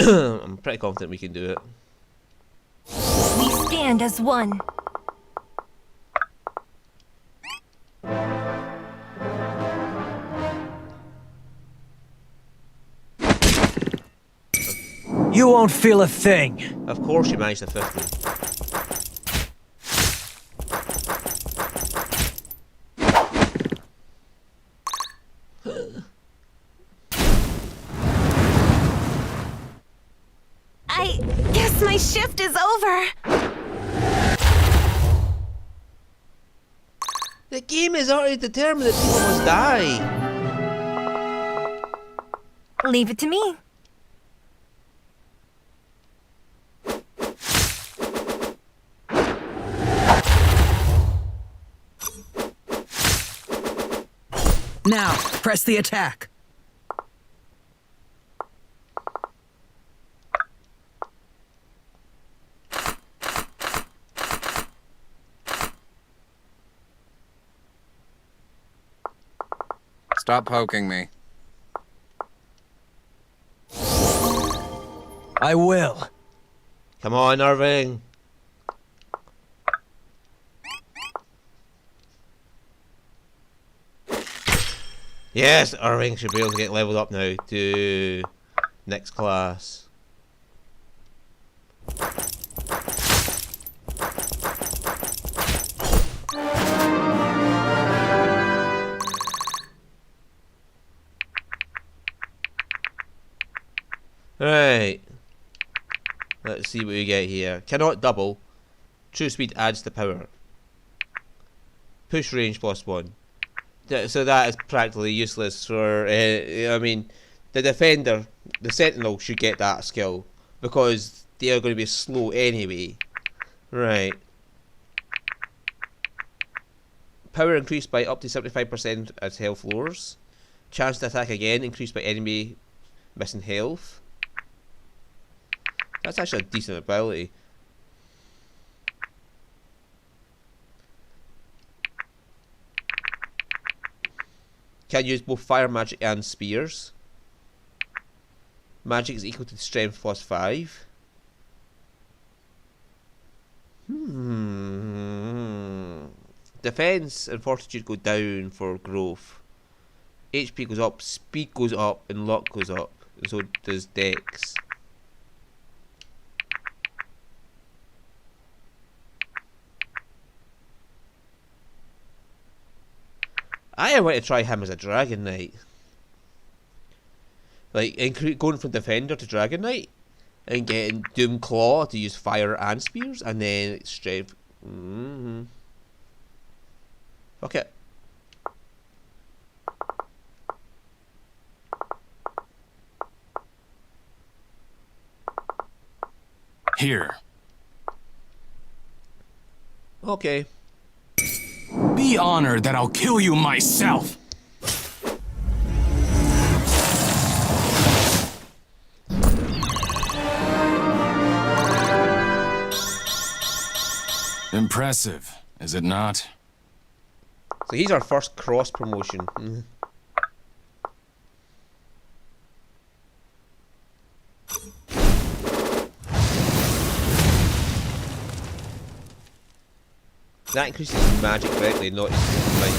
I'm pretty confident we can do it. We stand as one. You won't feel a thing. Of course you managed to 50. I guess my shift is over. The game is already determined that people must die. Leave it to me. Now, press the attack. Stop poking me. I will. Come on, Irving. Yes, Irving should be able to get leveled up now to next class. Right. Let's see what we get here. Cannot double. True speed adds to power. Push range +1. So that is practically useless for. I mean, the defender, the sentinel, should get that skill because they are going to be slow anyway. Right. Power increased by up to 75% as health lowers. Chance to attack again increased by enemy missing health. That's actually a decent ability. Can use both fire magic and spears. Magic is equal to strength +5. Defense and fortitude go down for growth. HP goes up, speed goes up, and luck goes up. And so does dex. I want to try him as a Dragon Knight. Like, going from Defender to Dragon Knight and getting Doom Claw to use fire and spears, and then strength. Fuck it. Here. Okay. Be honored that I'll kill you myself. Impressive, is it not? So he's our first cross promotion. That increases magic directly, not his might.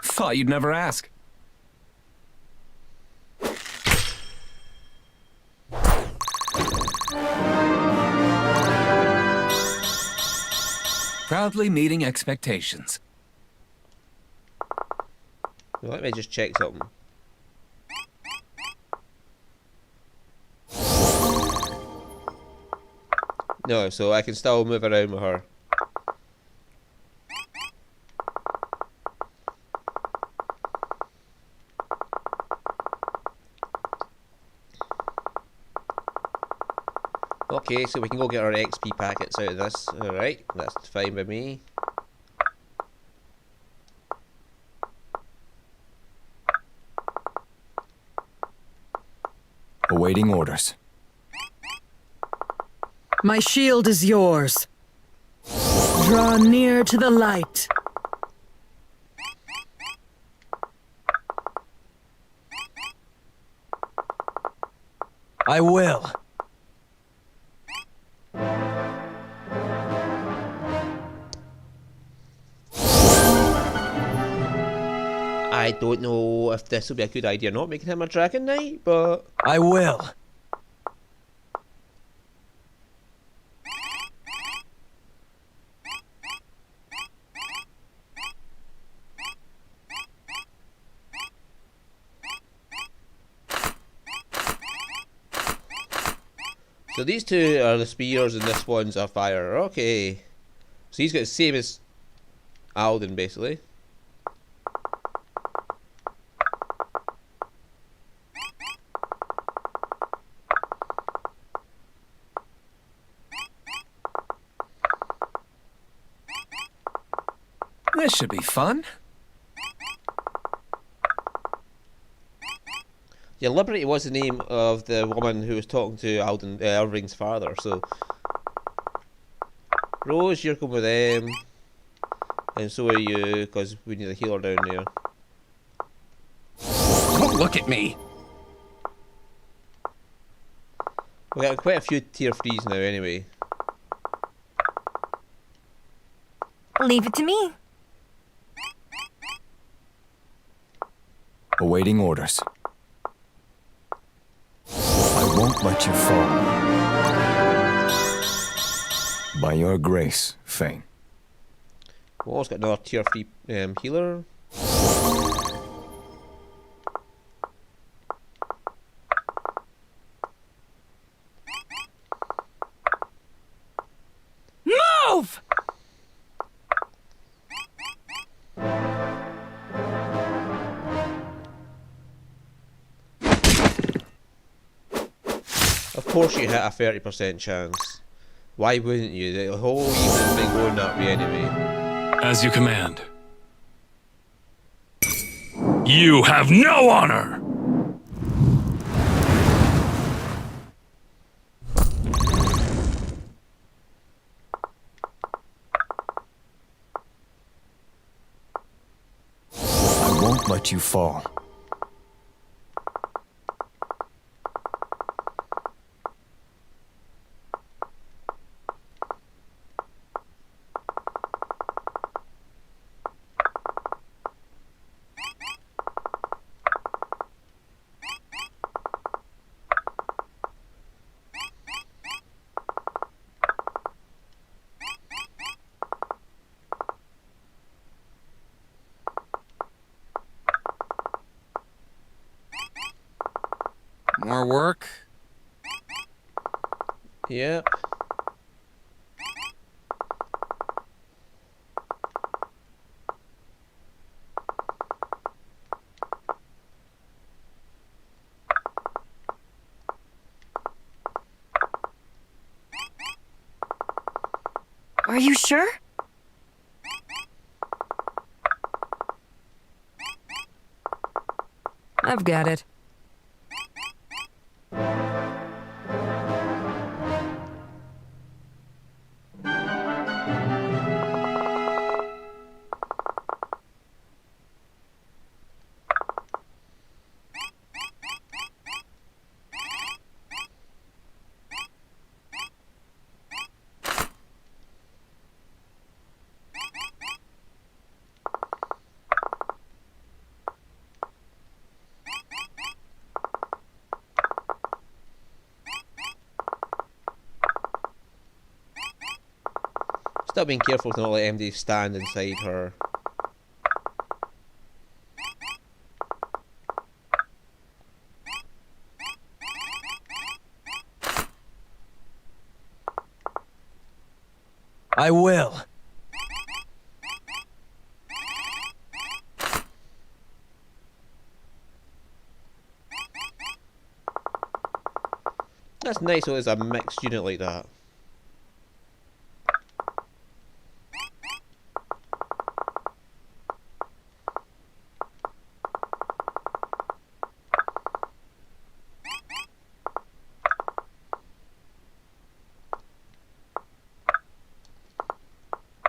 Thought you'd never ask. Proudly meeting expectations. Let me just check something. No, so I can still move around with her. Okay, so we can go get our XP packets out of this. Alright, that's fine by me. Awaiting orders. My shield is yours. Draw near to the light. I will. I don't know if this will be a good idea or not, making him a Dragon Knight, but... I will. So these two are the spears and this one's a fire. Okay. So he's got the same as Alden, basically. This should be fun. Yeah, Liberty was the name of the woman who was talking to Alden, Irving's father, so... Rose, you're going with them. And so are you, because we need a healer down there. Don't look at me. We got quite a few tier 3s now anyway. Leave it to me. Awaiting orders. I won't let you fall. By your grace, Fane. We've also got another tier 3 healer. Move! Of course you hit a 30% chance. Why wouldn't you? The whole evening's been going that way anyway. As you command. You have no honor! I won't let you fall. More work? Yep. Are you sure? I've got it. Still being careful to not let MD stand inside her. I will. That's nice when it's a mixed unit like that.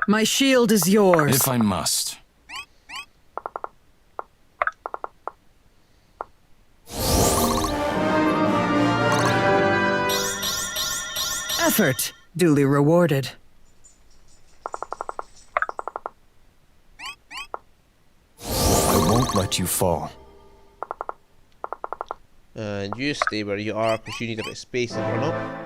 My shield is yours. If I must. Effort duly rewarded. I won't let you fall. And you stay where you are because you need a bit of space to run up.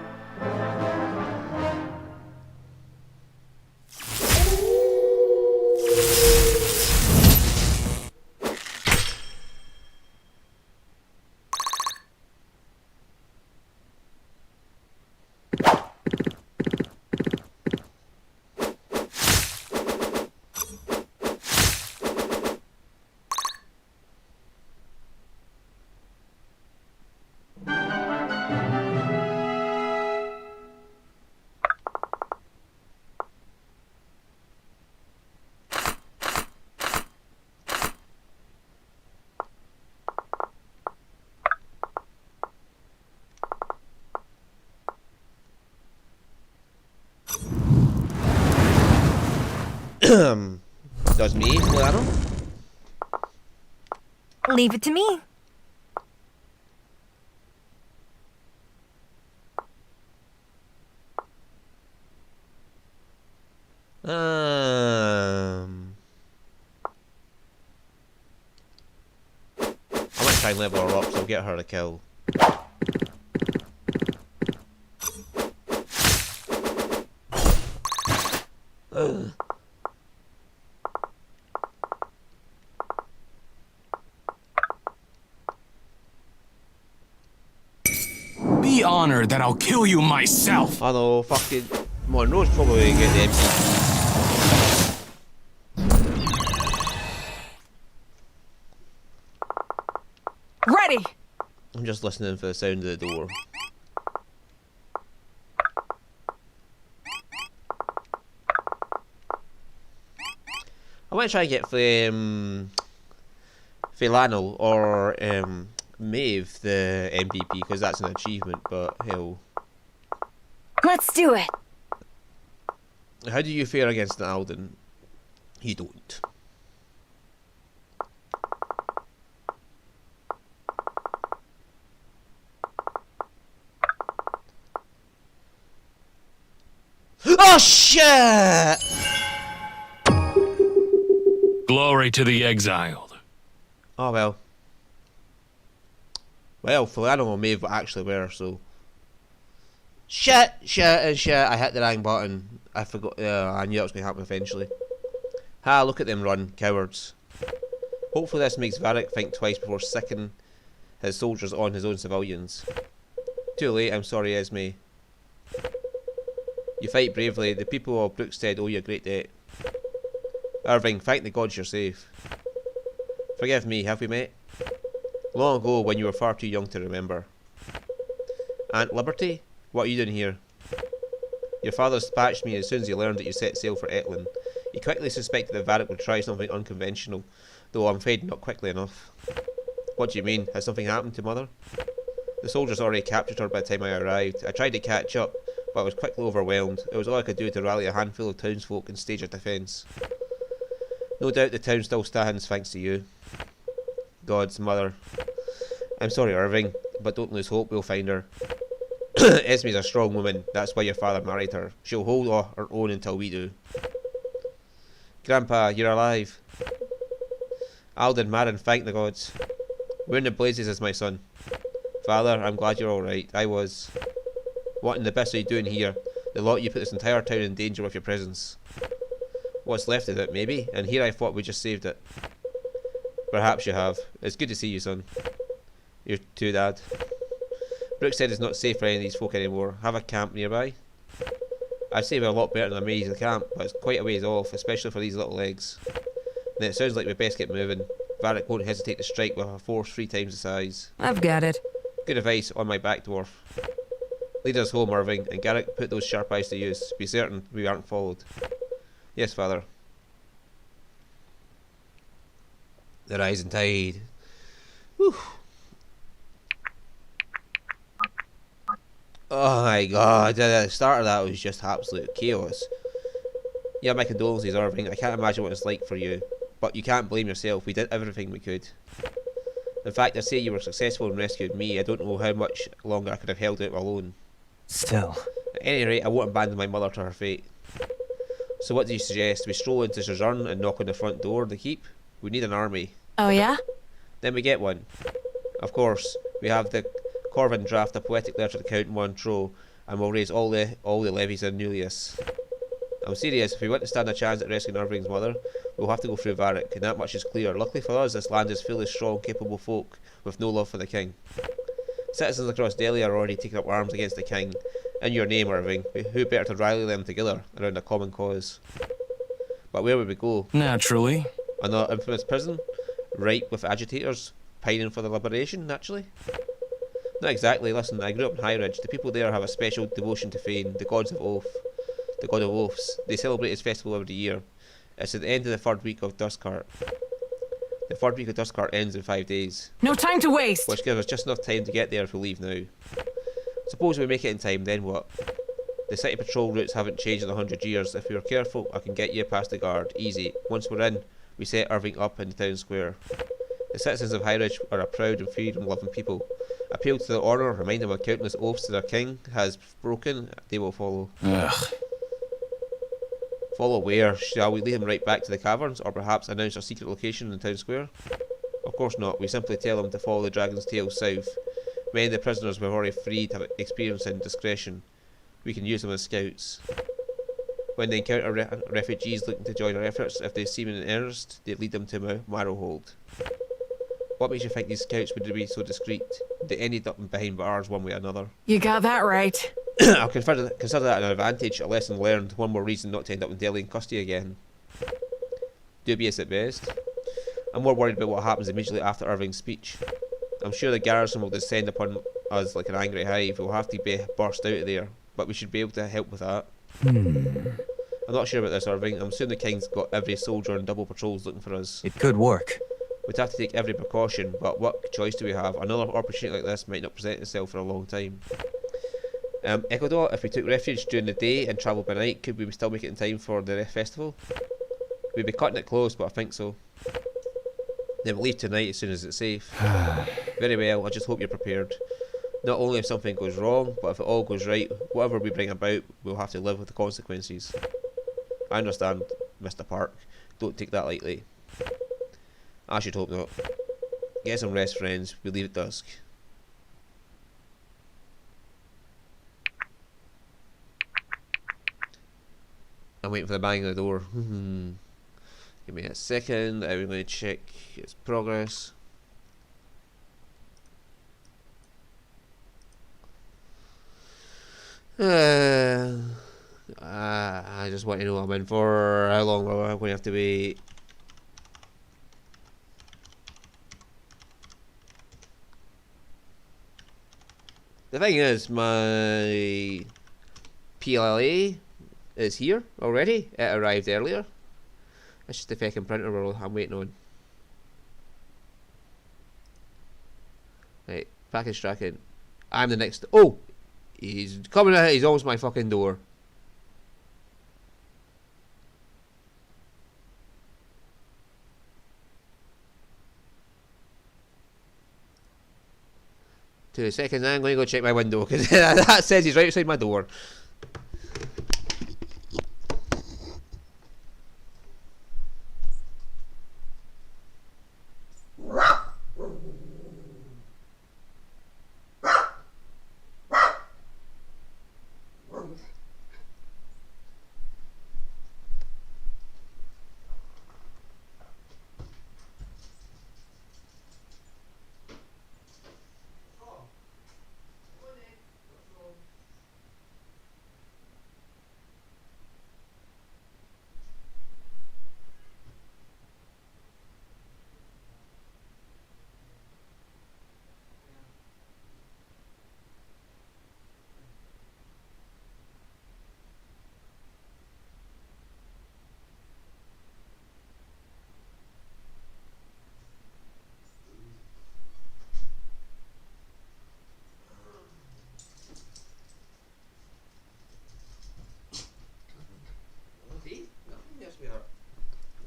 Does me, Milano? Leave it to me. I might try and level her up, so I'll get her a kill. Be honored that I'll kill you myself. I know, fucking Monroe's probably gonna get the MC. Ready! I'm just listening for the sound of the door. I might try and get Lionel or Maeve the MVP because that's an achievement, but hell. Let's do it. How do you fare against an Alden? You don't. Oh shit! Glory to the exiled. Oh well. Well, Philano or Maeve actually were, so. Shit, and shit. I hit the wrong button. I forgot. I knew that was going to happen eventually. Ha, look at them run, cowards. Hopefully this makes Varric think twice before sicking his soldiers on his own civilians. Too late, I'm sorry, Esme. You fight bravely. The people of Brookstead owe you a great debt. Irving, thank the gods you're safe. Forgive me, have we met? Long ago, when you were far too young to remember. Aunt Liberty? What are you doing here? Your father dispatched me as soon as he learned that you set sail for Etlin. He quickly suspected that Varric would try something unconventional, though I'm afraid not quickly enough. What do you mean? Has something happened to Mother? The soldiers already captured her by the time I arrived. I tried to catch up, but I was quickly overwhelmed. It was all I could do to rally a handful of townsfolk and stage a defence. No doubt the town still stands thanks to you. God's Mother. I'm sorry, Irving, but don't lose hope, we'll find her. Esme's a strong woman, that's why your father married her. She'll hold her own until we do. Grandpa, you're alive. Alden, Marin, thank the gods. Where in the blazes is my son? Father, I'm glad you're alright. I was. What in the best are you doing here? The lot you put this entire town in danger with your presence. What's left of it, maybe? And here I thought we just saved it. Perhaps you have. It's good to see you, son. You too, Dad. Brooks said it's not safe for any of these folk anymore. Have a camp nearby? I'd say we're a lot better than a maze of camp, but it's quite a ways off, especially for these little legs. Then it sounds like we best get moving. Varric won't hesitate to strike with a force 3 times the size. I've got it. Good advice on my back, dwarf. Lead us home, Irving, and Garrick, put those sharp eyes to use. Be certain we aren't followed. Yes, father. The rising tide. Whew. Oh my god, the start of that was just absolute chaos. Yeah, my condolences, Irving. I can't imagine what it's like for you. But you can't blame yourself, we did everything we could. In fact, I'd say you were successful in rescuing me. I don't know how much longer I could have held it alone. Still. At any rate, I won't abandon my mother to her fate. So what do you suggest? We stroll into Suzerne and knock on the front door of the keep? We need an army. Oh, yeah? Then we get one. Of course, we have the Corvin draft a poetic letter to Count Montreux, and we'll raise all the levies in Nullius. I'm serious, if we want to stand a chance at rescuing Irving's mother, we'll have to go through Varric, and that much is clear. Luckily for us, this land is full of strong, capable folk, with no love for the king. Citizens across Delhi are already taking up arms against the king. In your name, Irving, who better to rally them together around a common cause? But where would we go? Naturally. Another infamous prison? Ripe with agitators, pining for their liberation, naturally? Not exactly. Listen, I grew up in High Ridge. The people there have a special devotion to Fane, the gods of Oath. The god of Oaths. They celebrate his festival every year. It's at the end of the third week of Dustcart. The third week of Dustcart ends in 5 days. No time to waste! Which gives us just enough time to get there if we leave now. Suppose we make it in time, then what? The city patrol routes haven't changed in 100 years. If you're careful, I can get you past the guard. Easy. Once we're in, we set Irving up in the town square. The citizens of High Ridge are a proud and freedom-loving people. Appeal to their honour, remind them of countless oaths their king has broken, they will follow. Ugh. Follow where? Shall we lead him right back to the caverns, or perhaps announce our secret location in the town square? Of course not. We simply tell them to follow the dragon's tail south. Many of the prisoners we've already freed have experience in discretion. We can use them as scouts. When they encounter refugees looking to join our efforts, if they seem in earnest, they lead them to Marrowhold. What makes you think these scouts would be so discreet? They ended up behind bars one way or another. You got that right. I'll consider that an advantage, a lesson learned, one more reason not to end up in Delhi in custody again. Dubious at best. I'm more worried about what happens immediately after Irving's speech. I'm sure the garrison will descend upon us like an angry hive. We'll have to burst out of there, but we should be able to help with that. I'm not sure about this, Irving. I'm assuming the king's got every soldier on double patrols looking for us. It could work. We'd have to take every precaution, but what choice do we have? Another opportunity like this might not present itself for a long time. Ecuador, if we took refuge during the day and travelled by night, could we still make it in time for the festival? We'd be cutting it close, but I think so. Then we'll leave tonight as soon as it's safe. Very well, I just hope you're prepared. Not only if something goes wrong, but if it all goes right, whatever we bring about, we'll have to live with the consequences. I understand, Mr. Park. Don't take that lightly. I should hope not. Get some rest, friends. We leave at dusk. I'm waiting for the bang on the door. Give me a second. I'm going to check its progress. I just want to know what I'm in for. How long am I going to have to wait? The thing is, my PLA is here already. It arrived earlier. It's just the fucking printer I'm waiting on. Right, package tracking. I'm the next. Oh! He's coming out. He's almost my fucking door. Two seconds, I'm going to go check my window because that says he's right outside my door.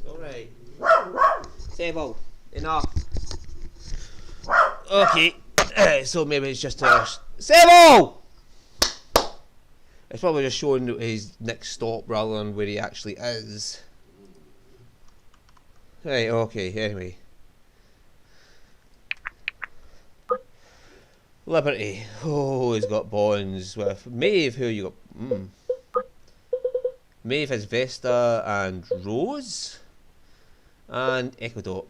Alright. Sable, enough. Okay. So maybe it's just a Sable! It's probably just showing his next stop rather than where he actually is. Right, okay, anyway. Liberty. Oh, he's got bonds with Maeve. Who you got? Maeve has Vesta and Rose. And Ecuador.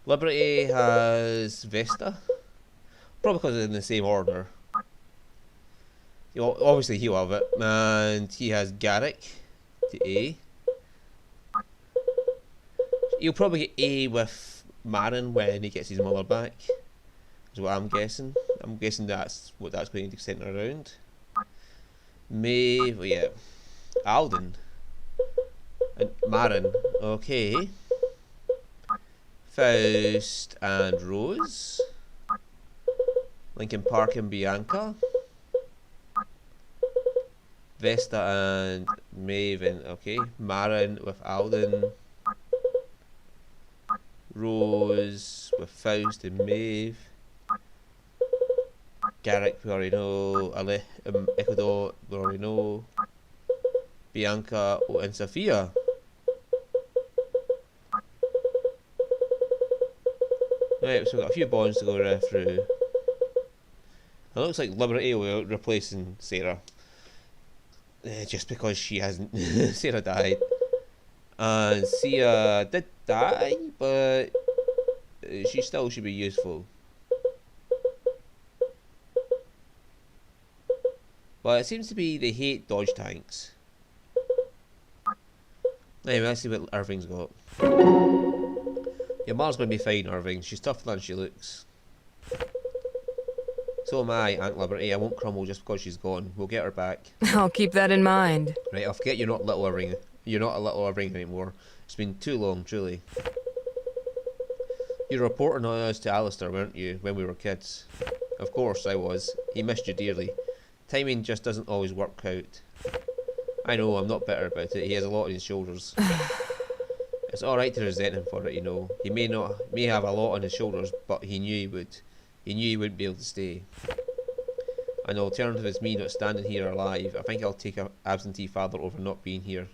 Liberty has Vesta. Probably because it's in the same order. Obviously he'll have it. And he has Garrick to A. He'll probably get A with Marin when he gets his mother back. Is what I'm guessing. I'm guessing that's what that's going to centre around. Maeve, yeah. Alden. And Marin, okay. Faust and Rose. Lincoln Park and Bianca. Vesta and Maven. Okay. Marin with Alden. Rose with Faust and Maeve. Garrick, we already know. Ecuador, we already know. Bianca and Sophia. Right, so we've got a few bonds to go through. It looks like Liberty will be replacing Sarah. Just because she hasn't. Sarah died. And Sia did die, but she still should be useful. But it seems to be they hate dodge tanks. Anyway, let's see what Irving's got. Your mother's going to be fine, Irving. She's tougher than she looks. So am I, Aunt Liberty. I won't crumble just because she's gone. We'll get her back. I'll keep that in mind. Right, I'll forget you're not little Irving. You're not a little Irving anymore. It's been too long, truly. You were reporting on us to Alistair, weren't you, when we were kids? Of course I was. He missed you dearly. Timing just doesn't always work out. I know, I'm not bitter about it. He has a lot on his shoulders. It's alright to resent him for it, you know. He may have a lot on his shoulders, but he knew he would. He knew he wouldn't be able to stay. An alternative is me not standing here alive. I think I'll take an absentee father over not being here.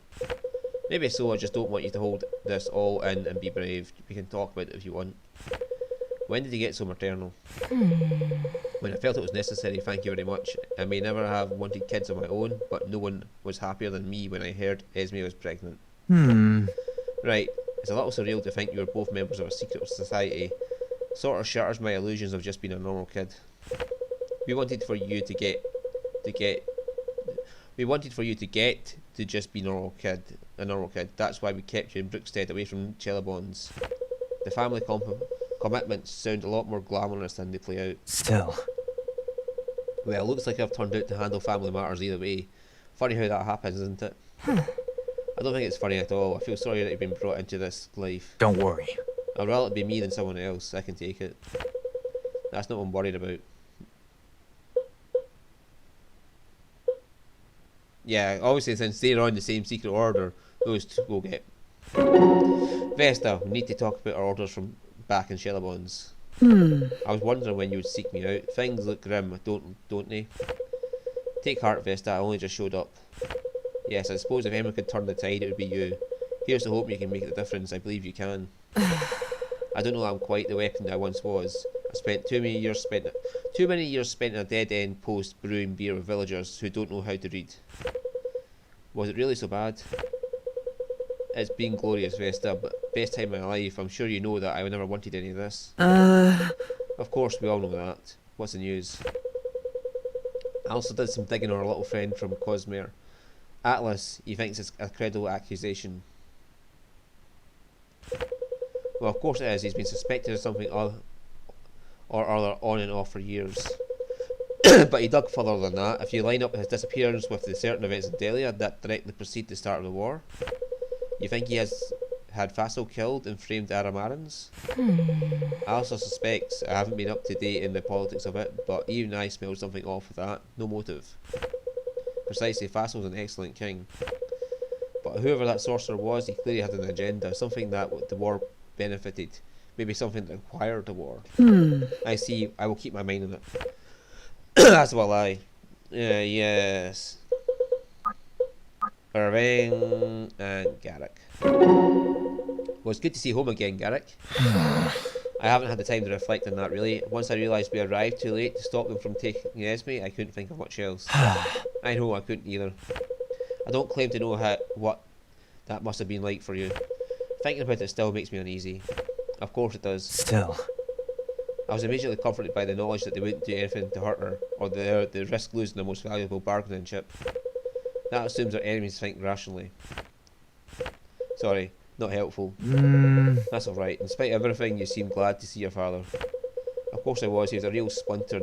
Maybe so, I just don't want you to hold this all in and be brave. We can talk about it if you want. When did he get so maternal? When I felt it was necessary, thank you very much. I may never have wanted kids of my own, but no one was happier than me when I heard Esme was pregnant. Right, it's a little surreal to think you were both members of a secret society. Sort of shatters my illusions of just being a normal kid. We wanted for you to get to just be a normal kid. That's why we kept you in Brookstead away from Chelabons. The family commitments sound a lot more glamorous than they play out. Still. Well, looks like I've turned out to handle family matters either way. Funny how that happens, isn't it? I don't think it's funny at all. I feel sorry that you've been brought into this life. Don't worry. I'd rather it be me than someone else. I can take it. That's not what I'm worried about. Yeah, obviously since they're on the same secret order, those two will get... Vesta, we need to talk about our orders from back in Chelabons. I was wondering when you would seek me out. Things look grim, don't they? Take heart, Vesta, I only just showed up. Yes, I suppose if anyone could turn the tide, it would be you. Here's to hope you can make the difference. I believe you can. I don't know I'm quite the weapon I once was. I spent too many years spent in a dead end post brewing beer with villagers who don't know how to read. Was it really so bad? It's been glorious, Vesta, but best time of my life. I'm sure you know that I never wanted any of this. Of course, we all know that. What's the news? I also did some digging on our little friend from Cosmere. Atlas, he thinks it's a credible accusation. Well, of course it is. He's been suspected of something or other on and off for years. But he dug further than that. If you line up his disappearance with the certain events in Delia that directly precede the start of the war, you think he has had Fassel killed and framed Aramarans? I also suspect, I haven't been up to date in the politics of it, but even I smell something off with that. No motive. Precisely, Fassel's an excellent king. But whoever that sorcerer was, he clearly had an agenda, something that the war benefited. Maybe something that required the war. I see, I will keep my mind on it. That's what I lie. Yes. Irving and Garrick. Well, it's good to see home again, Garrick. I haven't had the time to reflect on that, really. Once I realised we arrived too late to stop them from taking Esme, I couldn't think of much else. I know I couldn't either. I don't claim to know what that must have been like for you. Thinking about it still makes me uneasy. Of course it does. Still. I was immediately comforted by the knowledge that they wouldn't do anything to hurt her, or they risk losing the most valuable bargaining chip. That assumes our enemies think rationally. Sorry, not helpful. That's alright. In spite of everything, you seem glad to see your father. Of course I was. He was a real splinter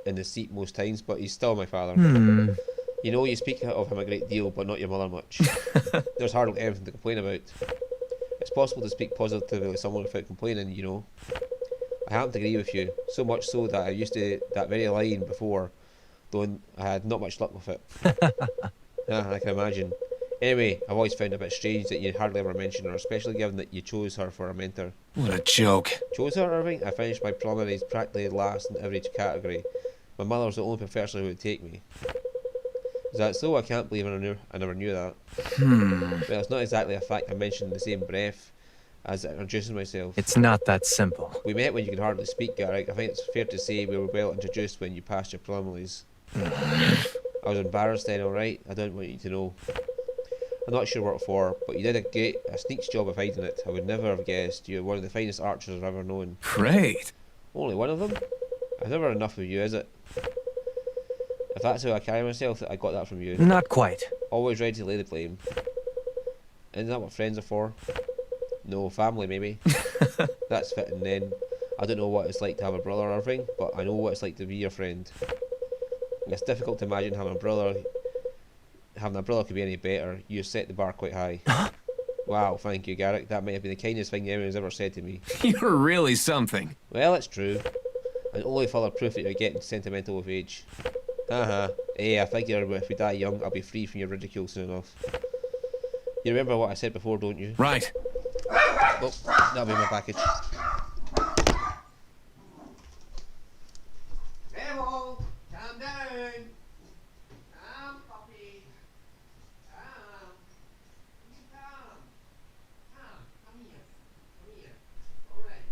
in the seat most times, but he's still my father. You know, you speak of him a great deal, but not your mother much. There's hardly anything to complain about. It's possible to speak positively of someone without complaining, you know. I happen to agree with you, so much so that I used to that very line before, though I had not much luck with it. Yeah, I can imagine. Anyway, I've always found it a bit strange that you hardly ever mention her, especially given that you chose her for a mentor. What a joke. Chose her, Irving? I finished my preliminaries practically last in every category. My mother was the only professor who would take me. Is that so? I can't believe I never knew that. Well, it's not exactly a fact I mentioned in the same breath as introducing myself. It's not that simple. We met when you could hardly speak, Garrick. I think it's fair to say we were well introduced when you passed your preliminaries. I was embarrassed then, alright? I don't want you to know. I'm not sure what for, but you did a sneak's job of hiding it. I would never have guessed. You're one of the finest archers I've ever known. Great. Only one of them? I've never had enough of you, is it? If that's how I carry myself, I got that from you. Not quite. Always ready to lay the blame. Isn't that what friends are for? No, family maybe. That's fitting then. I don't know what it's like to have a brother, Irving, but I know what it's like to be your friend. It's difficult to imagine having a brother could be any better. You set the bar quite high. Wow, thank you, Garrick. That might have been the kindest thing anyone's ever said to me. You're really something. Well, it's true. And only further proof that you're getting sentimental with age. Hey, I figure if we die young, I'll be free from your ridicule soon enough. You remember what I said before, don't you? Right. Oh, that'll be my package. Memo, calm down. Calm, puppy. Calm. Calm. Calm. Come here. Come here. All right.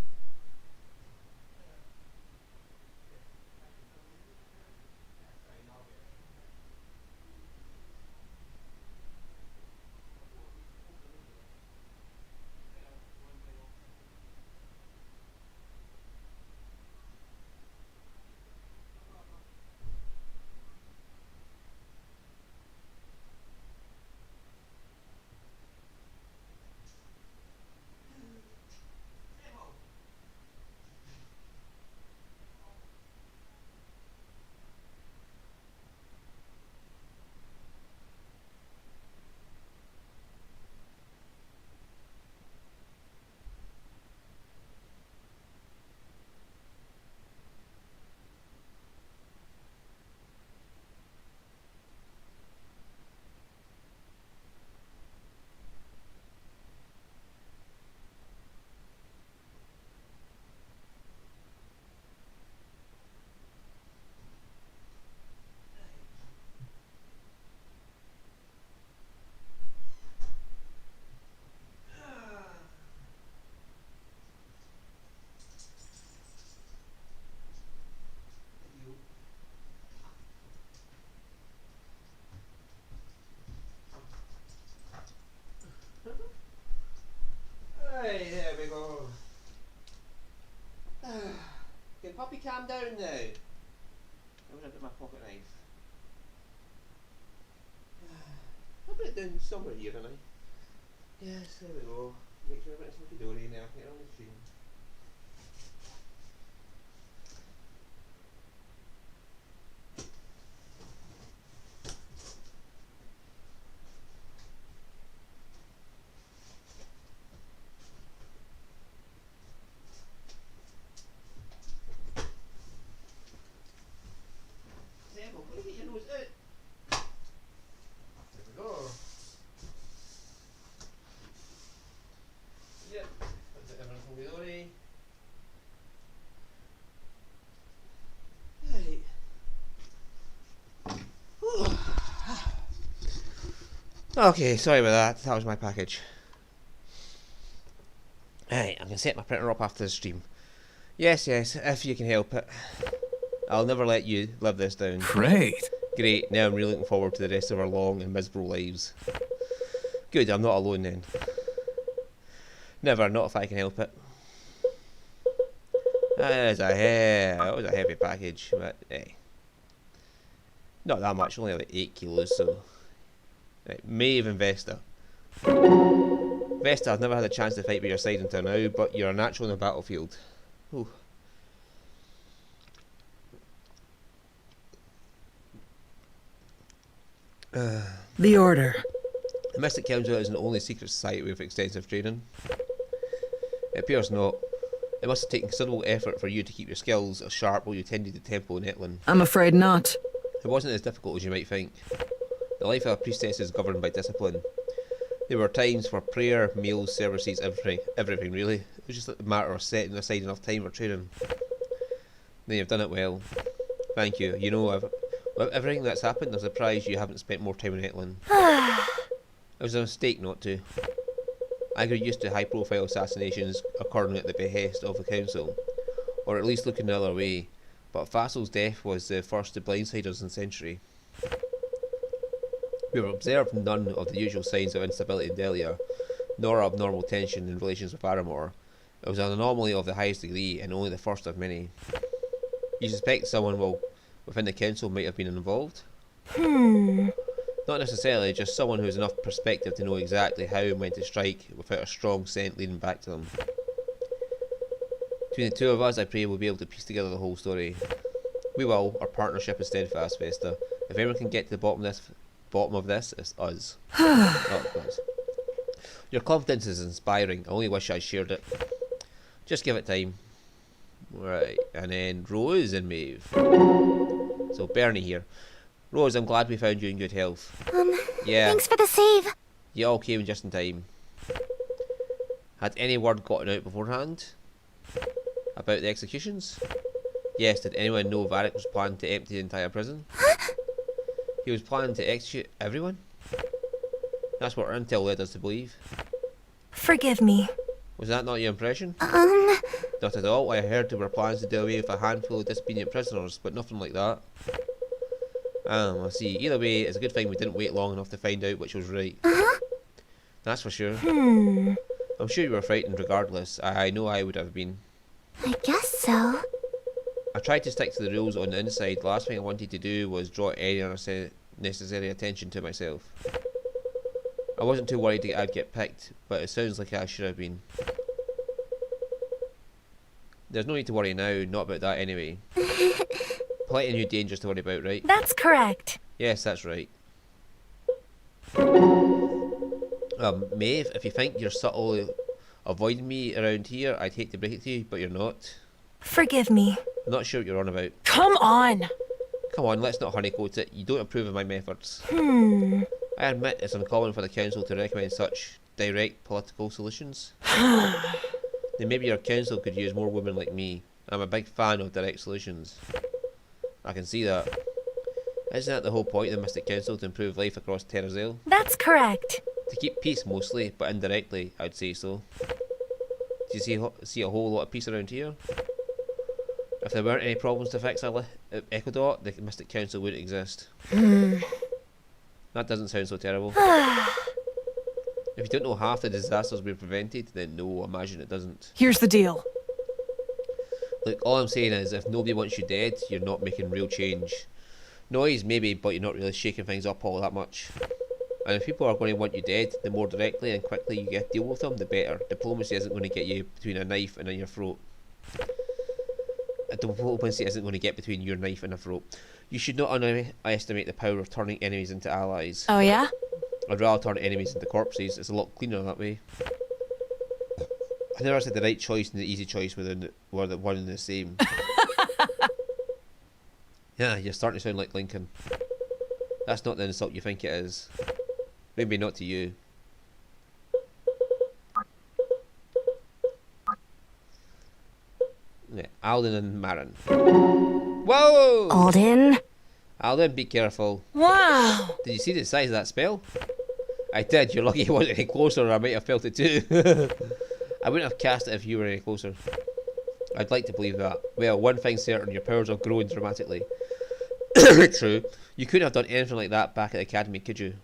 Hey, there we go. Can puppy calm down now? I'm gonna put my pocket knife. I'll put it down somewhere here, can I? Yes, there we go. Make sure everything's hunky dory in there. I can get it on the screen. Devil, put it your nose out. There we go. Yep, put it everything hunky dory. Right. Okay, sorry about that. That was my package. Right, I'm gonna set my printer up after the stream. Yes, if you can help it. I'll never let you live this down. Great. Great, now I'm really looking forward to the rest of our long and miserable lives. Good, I'm not alone then. Never, not if I can help it. That was a heavy package, but hey. Not that much, only like 8 kilos, so... Right, Maeve and Vesta. Vesta, I've never had a chance to fight by your side until now, but you're a natural in the battlefield. Ooh. The Order. The Mystic Council is the only secret society with extensive training. It appears not. It must have taken considerable effort for you to keep your skills as sharp while you tended the temple in Etlin. I'm afraid not. It wasn't as difficult as you might think. The The life of a priestess is governed by discipline. There were times for prayer, meals, services, everything really. It was just a matter of setting aside enough time for training. Then you've done it well. Thank you. You know, with everything that's happened, I'm surprised you haven't spent more time in Etlin. It was a mistake not to. I grew used to high-profile assassinations occurring at the behest of the council, or at least looking the other way, but Fassel's death was the first to blindside us in a century. We have observed none of the usual signs of instability in Delia, nor abnormal tension in relations with Aramor. It was an anomaly of the highest degree, and only the first of many. You suspect someone within the council might have been involved? Not necessarily, just someone who has enough perspective to know exactly how and when to strike without a strong scent leading back to them. Between the two of us, I pray we'll be able to piece together the whole story. We will. Our partnership is steadfast, Vesta. If anyone can get to the bottom of this, it's us. Not us. Your confidence is inspiring. I only wish I shared it. Just give it time. Right, and then Rose and Maeve. So Bernie here. Rose, I'm glad we found you in good health. Yeah. Thanks for the save. You all came just in time. Had any word gotten out beforehand? About the executions? Yes, did anyone know Varric was planning to empty the entire prison? He was planning to execute everyone? That's what our intel led us to believe. Forgive me. Was that not your impression? Not at all. I heard there were plans to do away with a handful of disobedient prisoners, but nothing like that. I see. Either way, it's a good thing we didn't wait long enough to find out which was right. That's for sure. I'm sure you were frightened regardless. I know I would have been. I guess so. I tried to stick to the rules on the inside. The last thing I wanted to do was draw any unnecessary attention to myself. I wasn't too worried I'd get picked, but it sounds like I should have been. There's no need to worry now, not about that anyway. Plenty of new dangers to worry about, right? That's correct. Yes, that's right. Maeve, if you think you're subtly avoiding me around here, I'd hate to break it to you, but you're not. Forgive me. I'm not sure what you're on about. Come on! Come on, let's not honeycoat it. You don't approve of my methods. I admit it's uncommon for the council to recommend such direct political solutions. Then maybe your council could use more women like me. I'm a big fan of direct solutions. I can see that. Isn't that the whole point of the Mystic Council, to improve life across Terrazale? That's correct. To keep peace mostly, but indirectly, I'd say so. Do you see a whole lot of peace around here? If there weren't any problems to fix at Ecuador, the Mystic Council wouldn't exist. That doesn't sound so terrible. If you don't know half the disasters we've prevented, then no, imagine it doesn't. Here's the deal. Look, all I'm saying is, if nobody wants you dead, you're not making real change. Noise, maybe, but you're not really shaking things up all that much. And if people are going to want you dead, the more directly and quickly you get to deal with them, the better. Diplomacy isn't going to get you between a knife and your throat. Diplomacy isn't going to get between your knife and a throat. You should not underestimate the power of turning enemies into allies. Oh yeah? I'd rather turn enemies into corpses. It's a lot cleaner that way. I never said the right choice and the easy choice were the one and the same. Yeah, you're starting to sound like Lincoln. That's not the insult you think it is. Maybe not to you. Yeah, Alden and Marin. Whoa! Alden. Alden, be careful. Wow! Did you see the size of that spell? I did. You're lucky it wasn't any closer, or I might have felt it too. I wouldn't have cast it if you were any closer. I'd like to believe that. Well, one thing's certain, your powers have grown dramatically. True. You couldn't have done anything like that back at the academy, could you?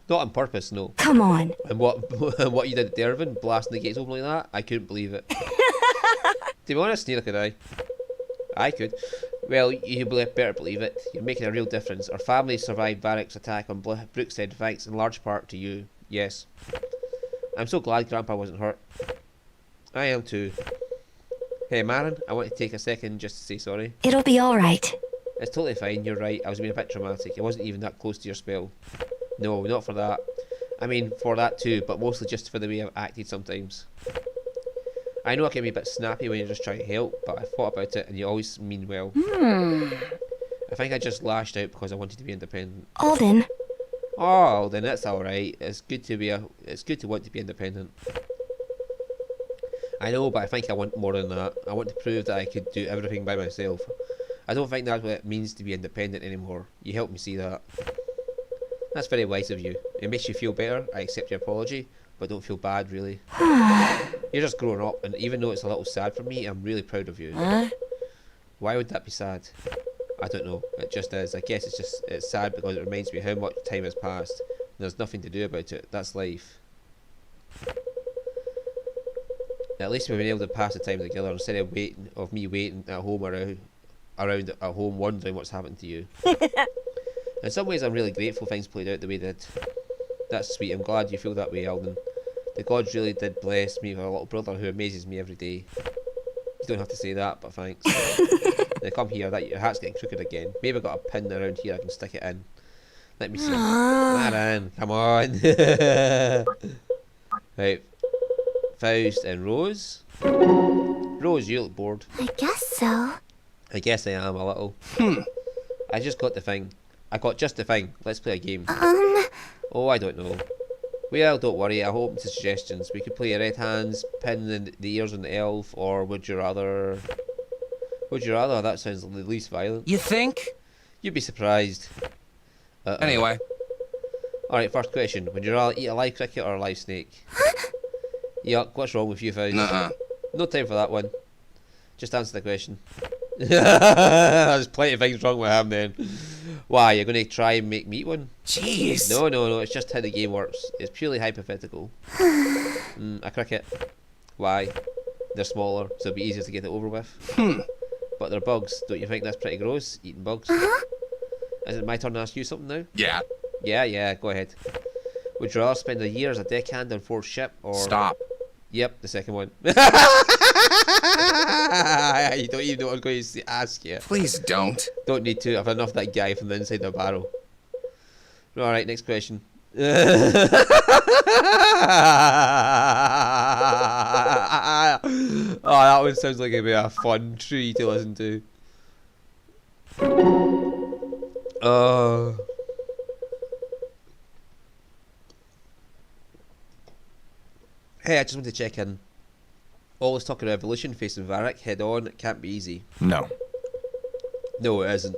Not on purpose, no. Come on. And what you did at Dervin, blasting the gates open like that, I couldn't believe it. To be honest, neither could I. I could. Well, you better believe it. You're making a real difference. Our family survived Varric's attack on Brookside thanks in large part to you. Yes. I'm so glad Grandpa wasn't hurt. I am too. Hey Marin, I want to take a second just to say sorry. It'll be alright. It's totally fine, you're right. I was being a bit dramatic. It wasn't even that close to your spell. No, not for that. I mean, for that too, but mostly just for the way I've acted sometimes. I know I can be a bit snappy when you're just trying to help, but I thought about it and you always mean well. I think I just lashed out because I wanted to be independent. Alden, Oh, then that's alright. It's good to want to be independent. I know, but I think I want more than that. I want to prove that I could do everything by myself. I don't think that's what it means to be independent anymore. You helped me see that. That's very wise of you. It makes you feel better. I accept your apology, but don't feel bad, really. You're just growing up, and even though it's a little sad for me, I'm really proud of you. Why would that be sad? I don't know. It just is. I guess it's sad because it reminds me how much time has passed. And there's nothing to do about it. That's life. At least we've been able to pass the time together instead of me waiting at home around at home wondering what's happened to you. In some ways, I'm really grateful things played out the way they did. That's sweet. I'm glad you feel that way, Alden. The gods really did bless me with a little brother who amazes me every day. You don't have to say that, but thanks. Now come here, that your hat's getting crooked again. Maybe I've got a pin around here I can stick it in. Let me see. Marin, come on. Right. Faust and Rose. Rose, you look bored. I guess so. I guess I am a little. I just got the thing. I got just the thing. Let's play a game. Oh, I don't know. Well, don't worry. I'm open to suggestions. We could play red hands, pin the ears on the elf, or would you rather? Would you rather? That sounds the least violent. You think? You'd be surprised. Anyway. Alright, first question. Would you rather eat a live cricket or a live snake? Yuck, what's wrong with you, Faust? No time for that one. Just answer the question. There's plenty of things wrong with him then. Why, you're going to try and make me eat one? Jeez. No, it's just how the game works. It's purely hypothetical. A cricket. Why? They're smaller, so it'll be easier to get it over with. But they're bugs. Don't you think that's pretty gross, eating bugs? Is it my turn to ask you something now? Yeah. Yeah, go ahead. Would you rather spend a year as a deckhand on Fort Ship or... Stop. Yep, the second one. You don't even know what I'm going to ask you. Please don't. Don't need to. I've had enough of that guy from the inside of the barrel. Alright, next question. Oh, that one sounds like it'd be a fun tree to listen to. Hey, I just want to check in. All this talk of revolution facing Varric head on, it can't be easy. No. No, it isn't.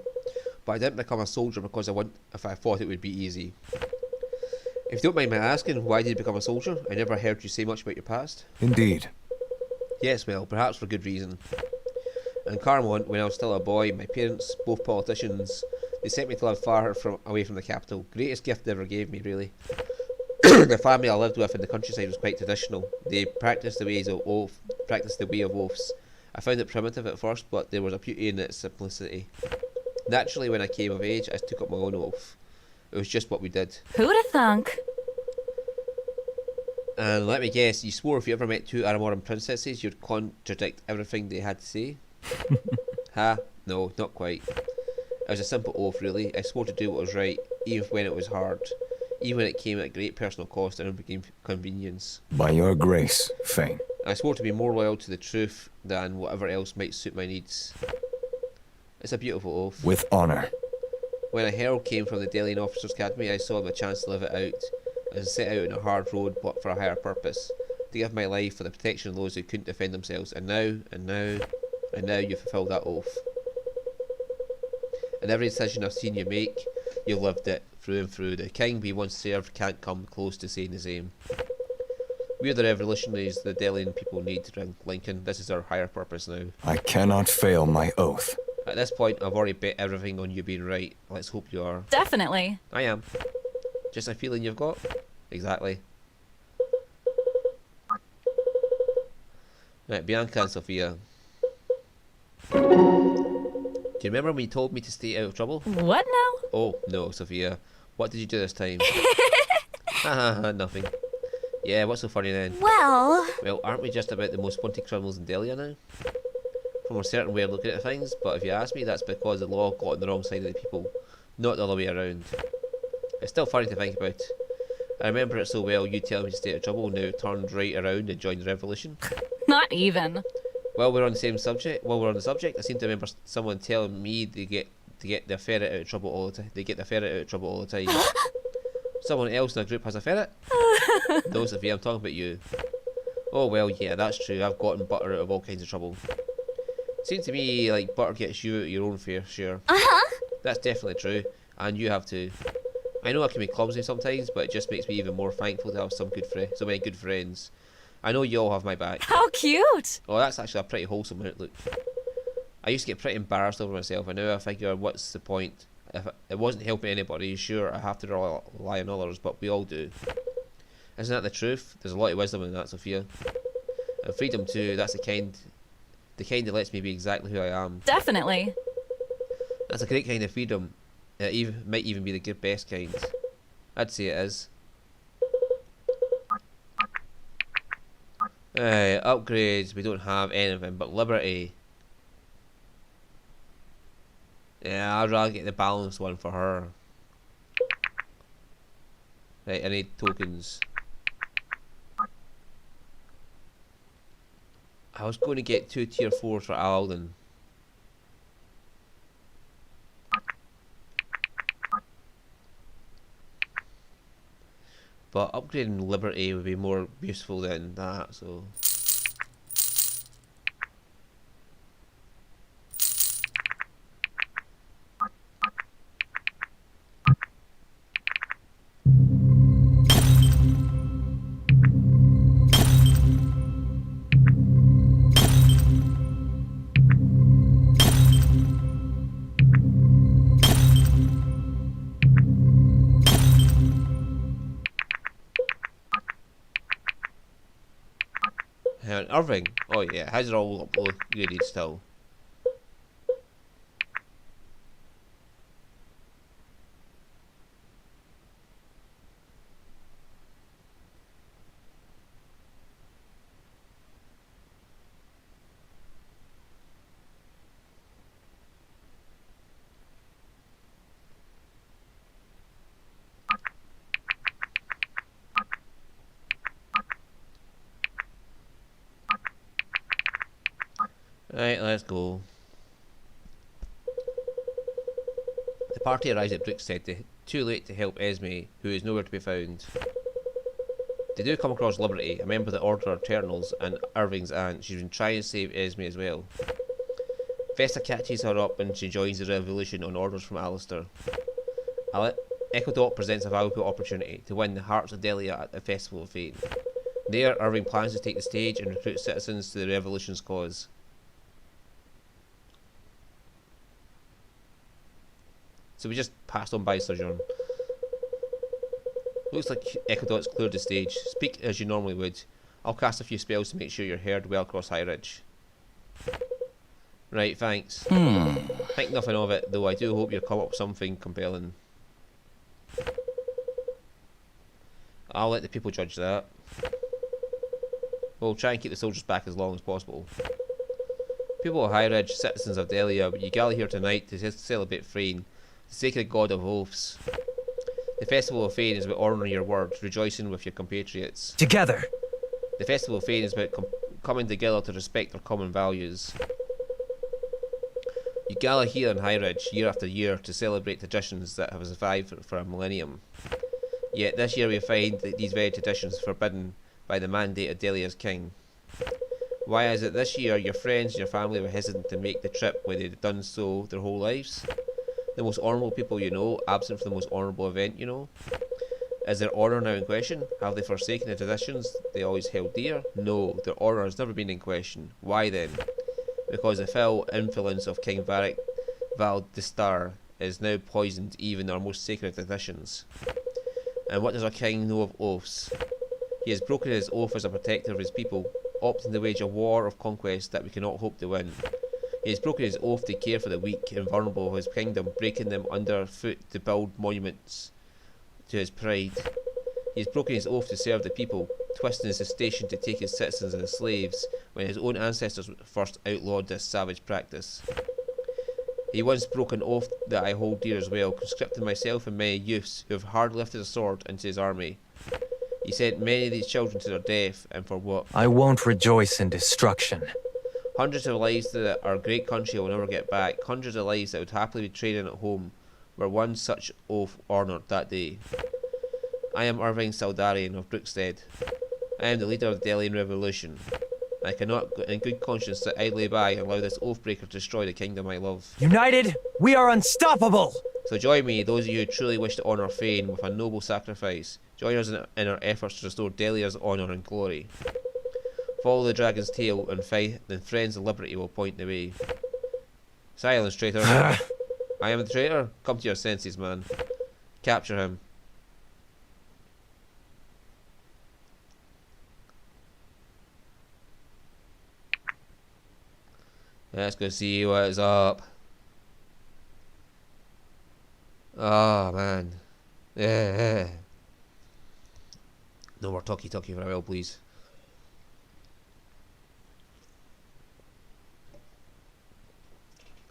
But I didn't become a soldier because if I thought it would be easy. If you don't mind my asking, why did you become a soldier? I never heard you say much about your past. Indeed. Yes, well, perhaps for good reason. In Carmont, when I was still a boy, my parents, both politicians, they sent me to live far away from the capital. Greatest gift they ever gave me, really. The family I lived with in the countryside was quite traditional. They practiced the way of oaths. I found it primitive at first, but there was a beauty in its simplicity. Naturally, when I came of age, I took up my own oath. It was just what we did. Who'da thunk? And let me guess, you swore if you ever met two Aramoran princesses, you'd contradict everything they had to say? Ha? No, not quite. It was a simple oath, really. I swore to do what was right, even when it was hard. Even when it came at great personal cost and inconvenience. By your grace, Fane. I swore to be more loyal to the truth than whatever else might suit my needs. It's a beautiful oath. With honor. When a herald came from the Delian Officers' Academy, I saw my chance to live it out, and set out on a hard road but for a higher purpose, to give my life for the protection of those who couldn't defend themselves. And now you fulfilled that oath. And every decision I've seen you make, you've lived it through and through. The king we once served can't come close to saying the same. We're the revolutionaries the Delian people need, Lincoln. This is our higher purpose now. I cannot fail my oath. At this point, I've already bet everything on you being right. Let's hope you are. Definitely. I am. Just a feeling you've got? Exactly. Right, Bianca and Sophia. Do you remember when you told me to stay out of trouble? What now? Oh, no, Sophia. What did you do this time? Haha, nothing. Yeah, what's so funny then? Well, Aren't we just about the most wanted criminals in Delia now? From a certain way of looking at things, but if you ask me, that's because the law got on the wrong side of the people, not the other way around. It's still funny to think about. I remember it so well, you telling me to stay out of trouble, now turned right around and joined the revolution. Not even. While we're on the subject, I seem to remember someone telling me to get the ferret out of trouble all the time. They get the ferret out of trouble all the time. Someone else in the group has a ferret? No, Sophia, I'm talking about you. Oh well, yeah, that's true. I've gotten Butter out of all kinds of trouble. Seems to me like Butter gets you out of your own fair share. That's definitely true, and you have too. I know I can be clumsy sometimes, but it just makes me even more thankful to have so many good friends. I know you all have my back. How cute! Oh, that's actually a pretty wholesome outlook. I used to get pretty embarrassed over myself, and now I figure, what's the point? If it wasn't helping anybody, sure, I have to rely on others, but we all do. Isn't that the truth? There's a lot of wisdom in that, Sophia. And freedom too, that's the kind that lets me be exactly who I am. Definitely. That's a great kind of freedom. It might even be the good best kind. I'd say it is. Upgrades, we don't have anything but liberty. Yeah, I'd rather get the balanced one for her. Right, I need tokens. I was going to get 2 tier 4s for Alden. But upgrading Liberty would be more useful than that, so... Irving. Oh yeah, how's it all upgraded still? Right, let's go. The party arrives at Brookstead too late to help Esme, who is nowhere to be found. They do come across Liberty, a member of the Order of Eternals, and Irving's aunt. She's been trying to save Esme as well. Vesta catches her up and she joins the revolution on orders from Alistair. Echo Dot presents a valuable opportunity to win the hearts of Delia at the Festival of Fate. There, Irving plans to take the stage and recruit citizens to the revolution's cause. So we just passed on by Sojourn. Looks like Echo Dot's cleared the stage. Speak as you normally would. I'll cast a few spells to make sure you're heard well across High Ridge. Right, thanks. Think nothing of it, though I do hope you'll come up with something compelling. I'll let the people judge that. We'll try and keep the soldiers back as long as possible. People of High Ridge, citizens of Delia, you gather here tonight to celebrate Frayne, the sacred god of oaths. The Festival of Fate is about honouring your word, rejoicing with your compatriots. Together. The Festival of Fate is about coming together to respect our common values. You gather here in High Ridge year after year to celebrate traditions that have survived for a millennium. Yet this year we find that these very traditions are forbidden by the mandate of Delia's king. Why is it this year your friends and your family were hesitant to make the trip when they'd done so their whole lives? The most honourable people you know, absent from the most honourable event you know? Is their honour now in question? Have they forsaken the traditions they always held dear? No, their honour has never been in question. Why then? Because the foul influence of King Varric Valdistar is now poisoned even our most sacred traditions. And what does our king know of oaths? He has broken his oath as a protector of his people, opting to wage a war of conquest that we cannot hope to win. He has broken his oath to care for the weak and vulnerable of his kingdom, breaking them underfoot to build monuments to his pride. He has broken his oath to serve the people, twisting his station to take his citizens as slaves when his own ancestors first outlawed this savage practice. He once broke an oath that I hold dear as well, conscripting myself and many youths who have hard lifted a sword into his army. He sent many of these children to their death, and for what? I won't rejoice in destruction. Hundreds of lives that our great country will never get back. Hundreds of lives that would happily be traded at home were one such oath honoured that day. I am Irving Saldarian of Brookstead. I am the leader of the Delian Revolution. I cannot in good conscience sit idly by and allow this oathbreaker to destroy the kingdom I love. United, we are unstoppable! So join me, those of you who truly wish to honour Fane with a noble sacrifice. Join us in our efforts to restore Delia's honour and glory. Follow the dragon's tail and fight, then friends of liberty will point the way. Silence, traitor. I am the traitor? Come to your senses, man. Capture him. Let's go see what's up. Oh, man. Yeah. No more talkie for a while, please.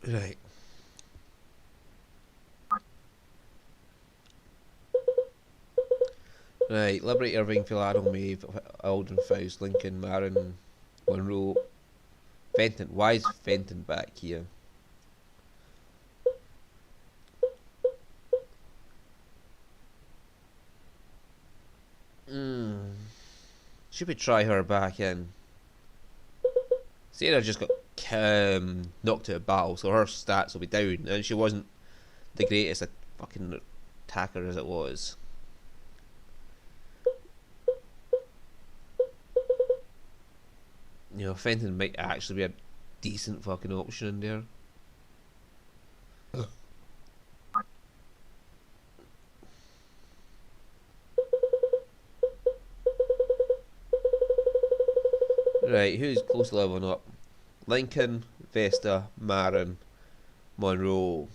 Right. Right, Liberty, Irving, Philadelphia, Maeve, Alden, Faust, Lincoln, Marin, Monroe, Fenton. Why is Fenton back here? Should we try her back in? Sarah just got knocked out of battle, so her stats will be down, and she wasn't the greatest fucking attacker as it was. You know, Fenton might actually be a decent fucking option in there. Right, who's close to leveling up? Lincoln, Vesta, Marin, Monroe.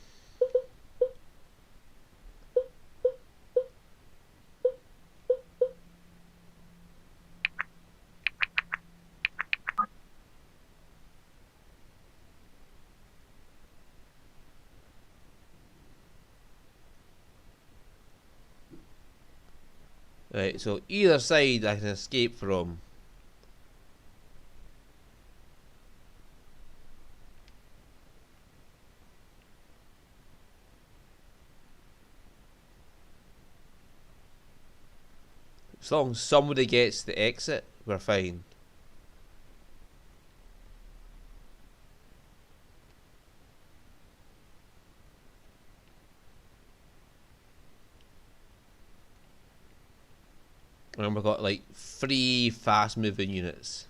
Right, so either side I can escape from. As long as somebody gets the exit, we're fine. And we've got like 3 fast moving units.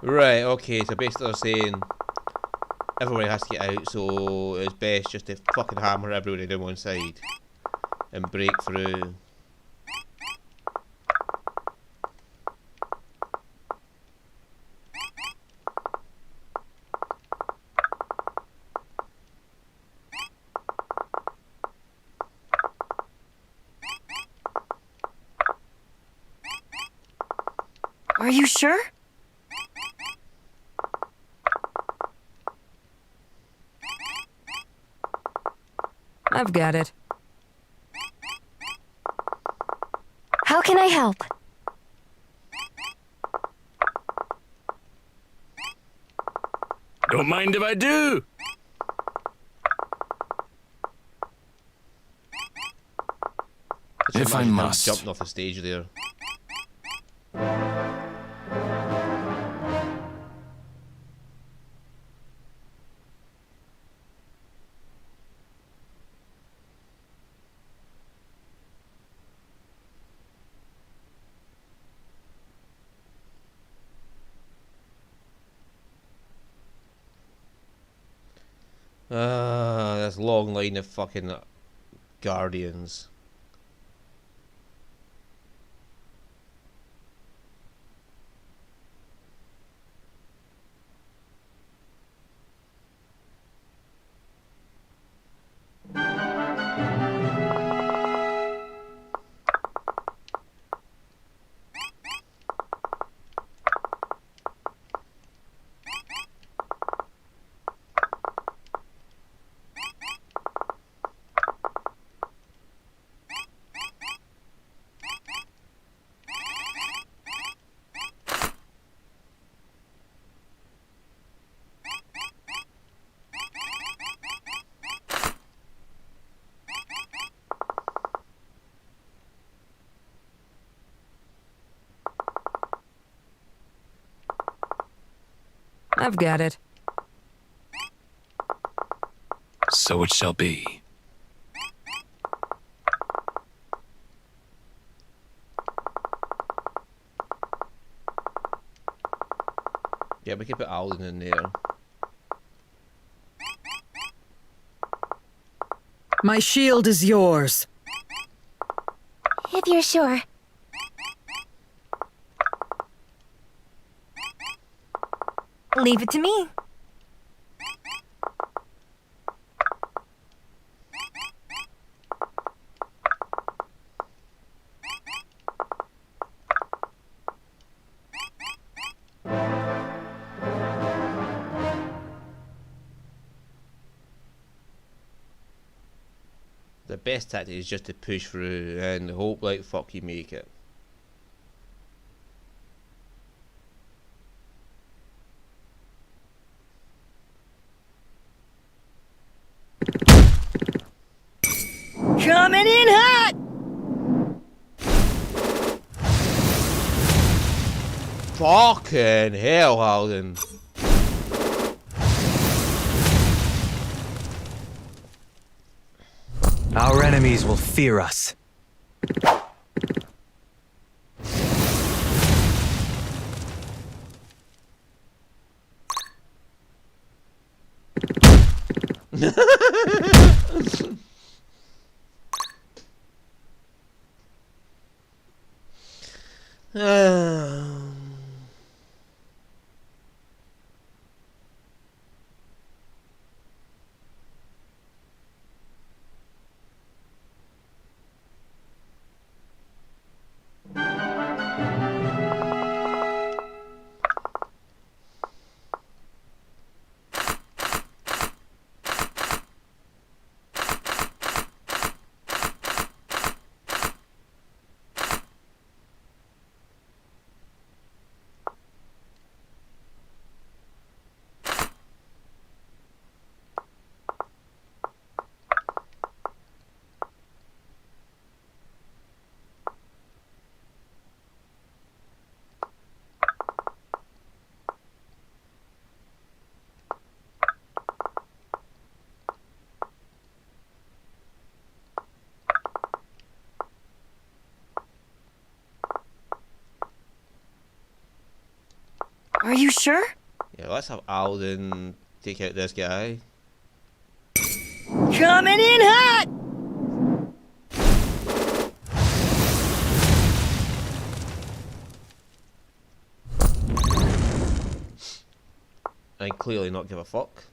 Right, okay, so basically they're saying everybody has to get out, so it's best just to fucking hammer everybody down one side and break through. Are you sure? I've got it. How can I help? Don't mind if I do. If I must. Jumping off the stage there. This long line of fucking guardians. I've got it. So it shall be. Yeah, we could put Alden in there. My shield is yours. If you're sure. Leave it to me. The best tactic is just to push through and hope like fuck you make it. Coming in hot! Fucking hell, Alden. Our enemies will fear us. Are you sure? Yeah, let's have Alden take out this guy. Coming in hot! And clearly not give a fuck.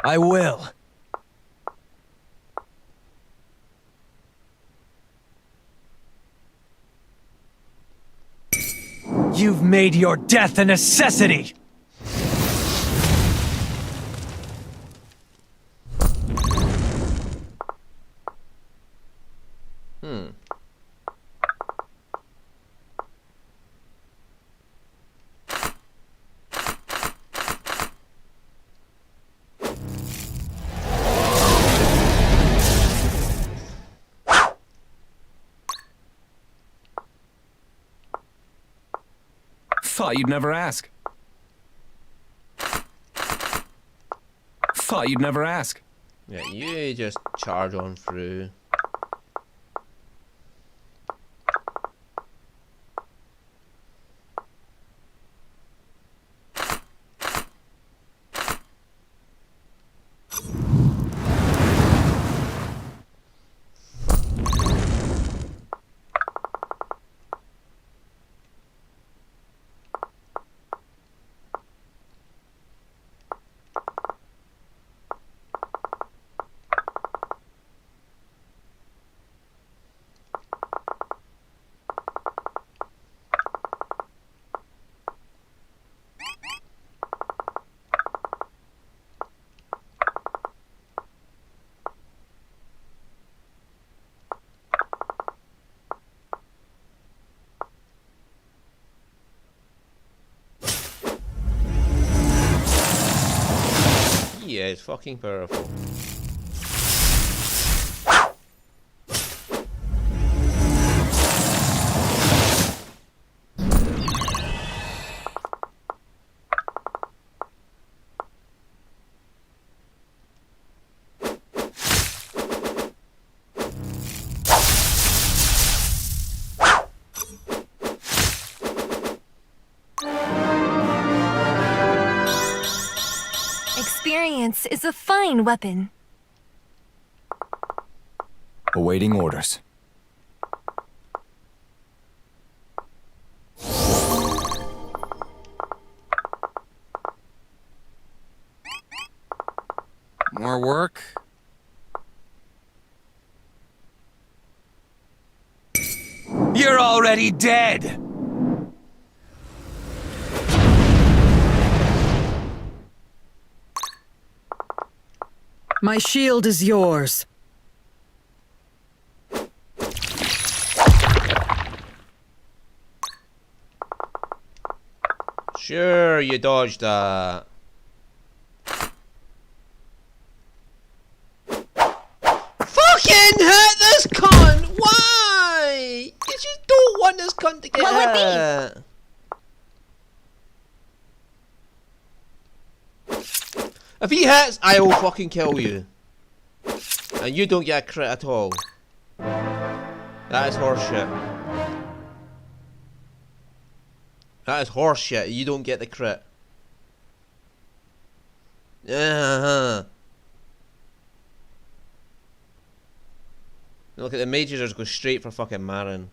I will. You've made your death a necessity! Thought you'd never ask. Thought you'd never ask. Yeah, you just charge on through. is fucking powerful. Experience is a fine weapon. Awaiting orders. More work? You're already dead! My shield is yours. Sure, you dodged that. Fucking hit this cunt! Why? You just don't want this cunt to get What would hit. If he hits, I will fucking kill you. And you don't get a crit at all. That is horseshit. That is horseshit. You don't get the crit. Look at the mages just go straight for fucking Marin.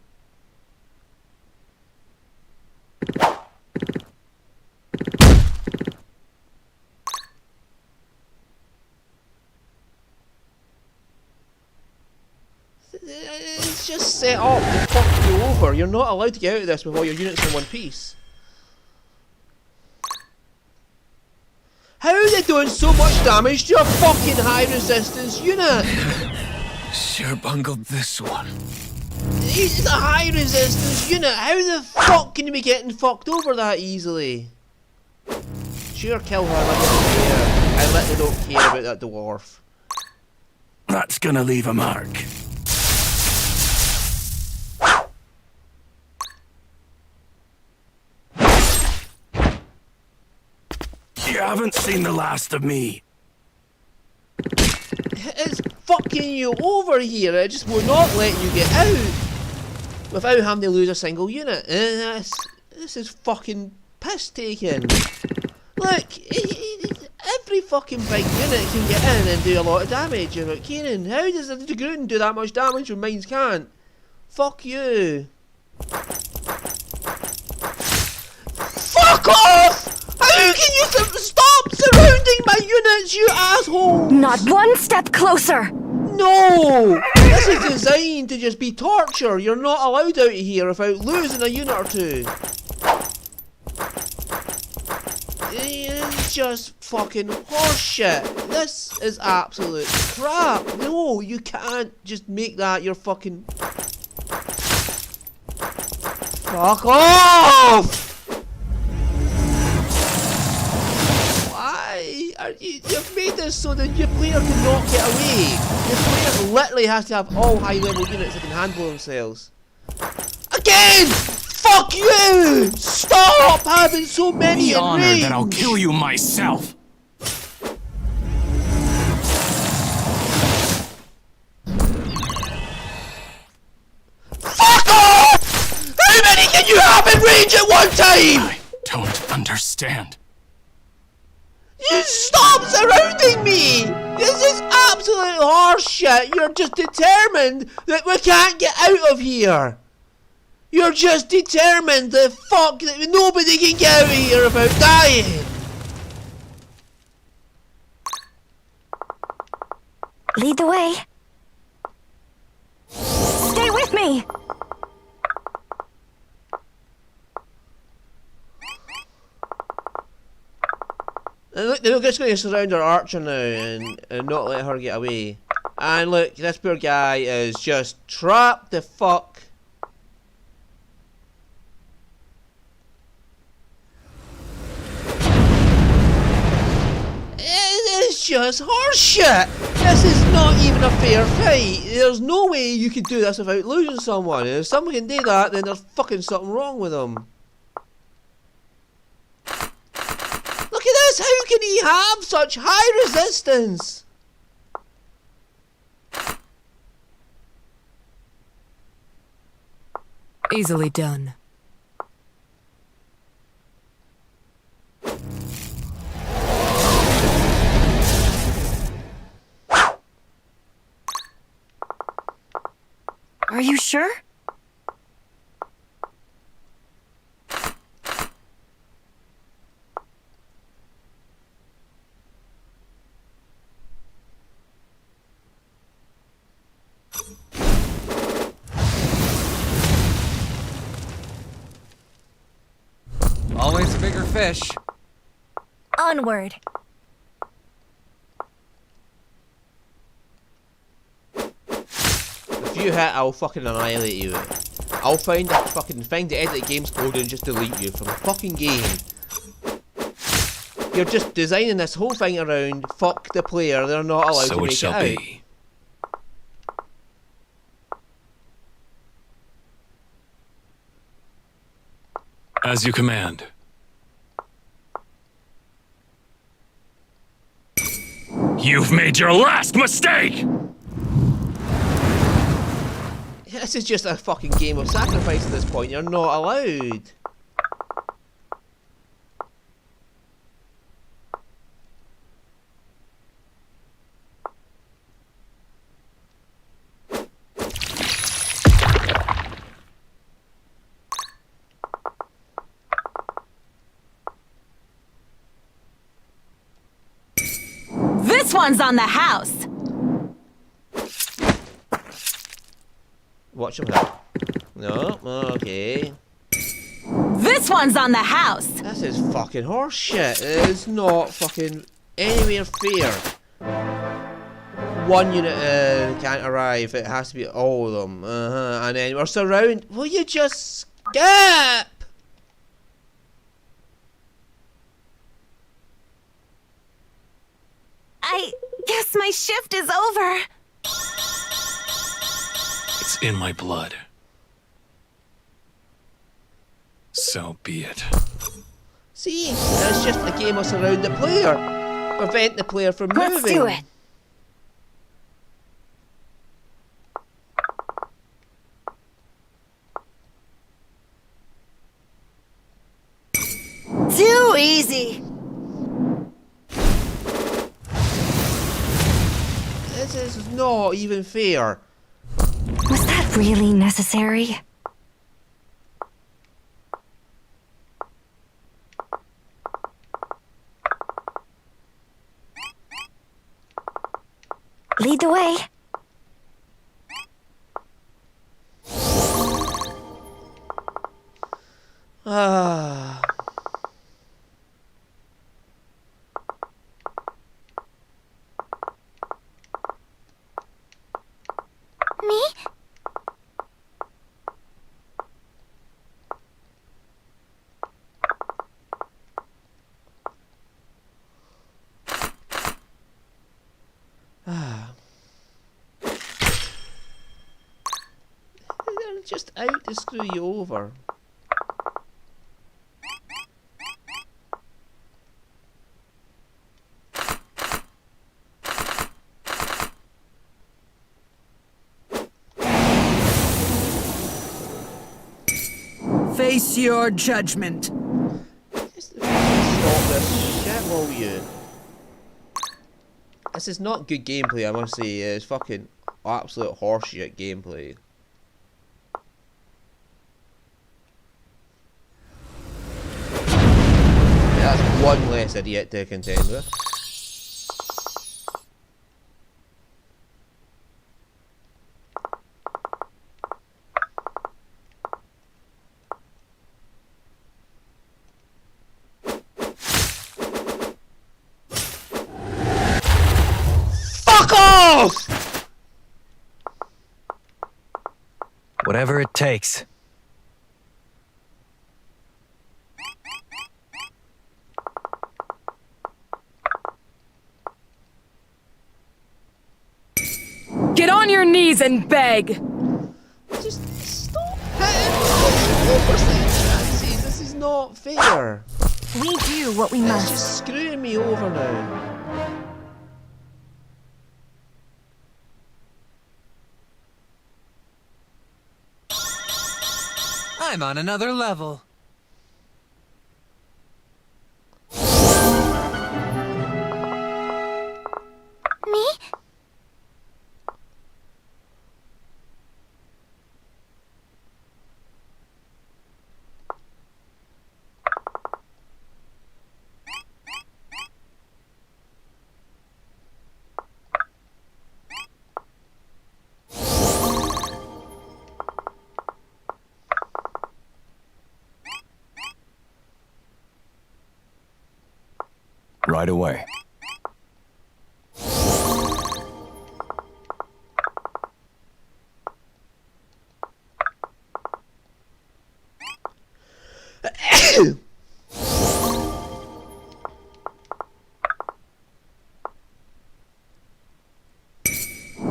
It's just set up to fuck you over. You're not allowed to get out of this with all your units in one piece. How are they doing so much damage to your fucking high resistance unit? Sure bungled this one. He's a high resistance unit. How the fuck can you be getting fucked over that easily? Sure, kill her. I literally don't care about that dwarf. That's gonna leave a mark. You haven't seen the last of me. It's fucking you over here. It just will not let you get out without having to lose a single unit. This is fucking piss taking. Look, every fucking big unit can get in and do a lot of damage. You're like, Kieran, how does the Dragoon do that much damage when mines can't? Fuck you. Fuck off! How can you stop surrounding my units, you asshole? Not one step closer! No! This is designed to just be torture. You're not allowed out of here without losing a unit or two. It's just fucking horseshit. This is absolute crap. No, you can't just make that your fucking... Fuck off! You've made this so that your player cannot get away. Your player literally has to have all high level units that can handle themselves. Again! Fuck you! Stop having so many Be in honored range! that I'll kill you myself. Fuck off! How many can you have in range at one time? I don't understand. You stop surrounding me! This is absolute horseshit. You're just determined that we can't get out of here. You're just determined that nobody can get out of here without dying. Lead the way. Stay with me! And look, they're just going to surround our archer now and not let her get away. And look, this poor guy is just trapped the fuck. It's just horseshit! This is not even a fair fight. There's no way you can do this without losing someone. And if someone can do that, then there's fucking something wrong with them. Look at this! How can he have such high resistance? Easily done. Are you sure? Always a bigger fish. Onward. If you hit, I'll fucking annihilate you. I'll find the edit games code and just delete you from the fucking game. You're just designing this whole thing around fuck the player, they're not allowed to So make it shall it out. be. As you command. You've made your last mistake! This is just a fucking game of sacrifice at this point, you're not allowed. This one's on the house. Watch him now. No, okay. This one's on the house. This is fucking horseshit. It is not fucking anywhere fair. One unit can't arrive. It has to be all of them. And then we're surrounded. Will you just skip? I guess my shift is over. It's in my blood. So be it. See, it's just a game of surround the player. Prevent the player from moving. Let's do it. Too easy. This is not even fair. Was that really necessary? Lead the way. Ah. Me? They're just out to screw you over. Face your judgment. Just stop this shit, will you? This is not good gameplay, I must say. It's fucking absolute horseshit gameplay. Yeah, that's one less idiot to contend with. Fuck off! Whatever it takes. Get on your knees and beg! Just stop hitting 4% chances. This is not fair. We do what we It's must. just screwing me over now. I'm on another level. Me? Right away.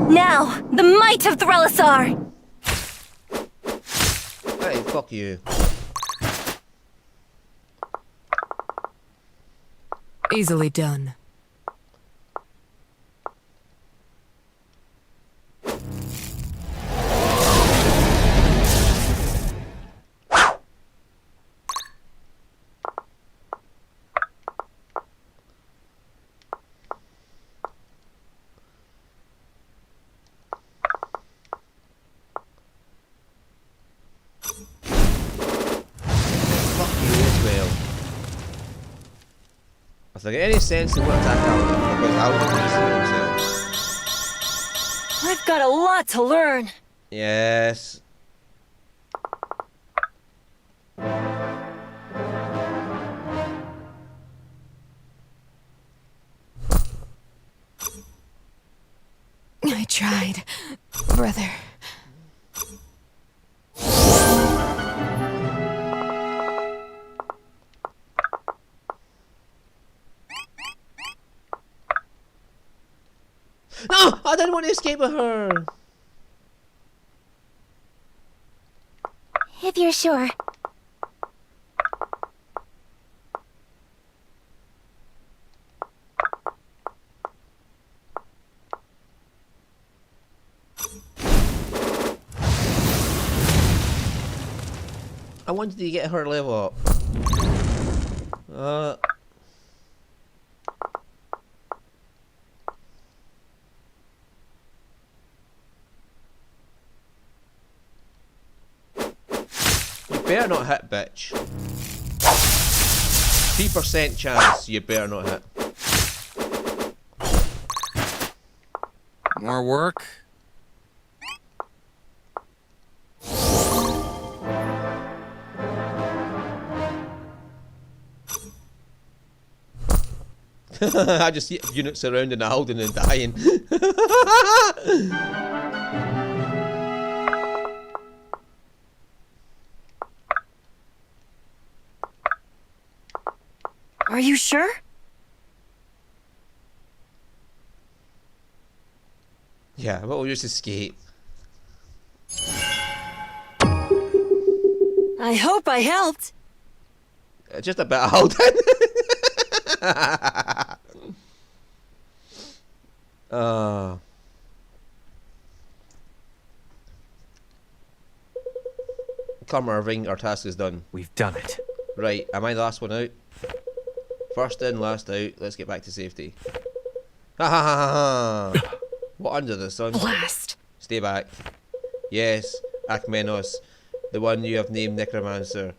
Now, the might of Threlisar! Hey, fuck you. Easily done. Fuck you as well. If there any sense in what attack I'll because I'll use it himself. I've got a lot to learn. Yes. I tried, brother. No! I didn't want to escape with her! If you're sure. I wanted to get her level up. You better not hit, bitch. 3% chance you better not hit. More work? I just see units surrounding Alden and dying. Are you sure? Yeah, but we'll just escape. I hope I helped. Just a bit of Alden. Come, Irving, our task is done. We've done it. Right, am I the last one out? First in, last out. Let's get back to safety. Ha ha ha ha ha! What under the sun? Blast. Stay back. Yes, Akmenos, the one you have named Necromancer,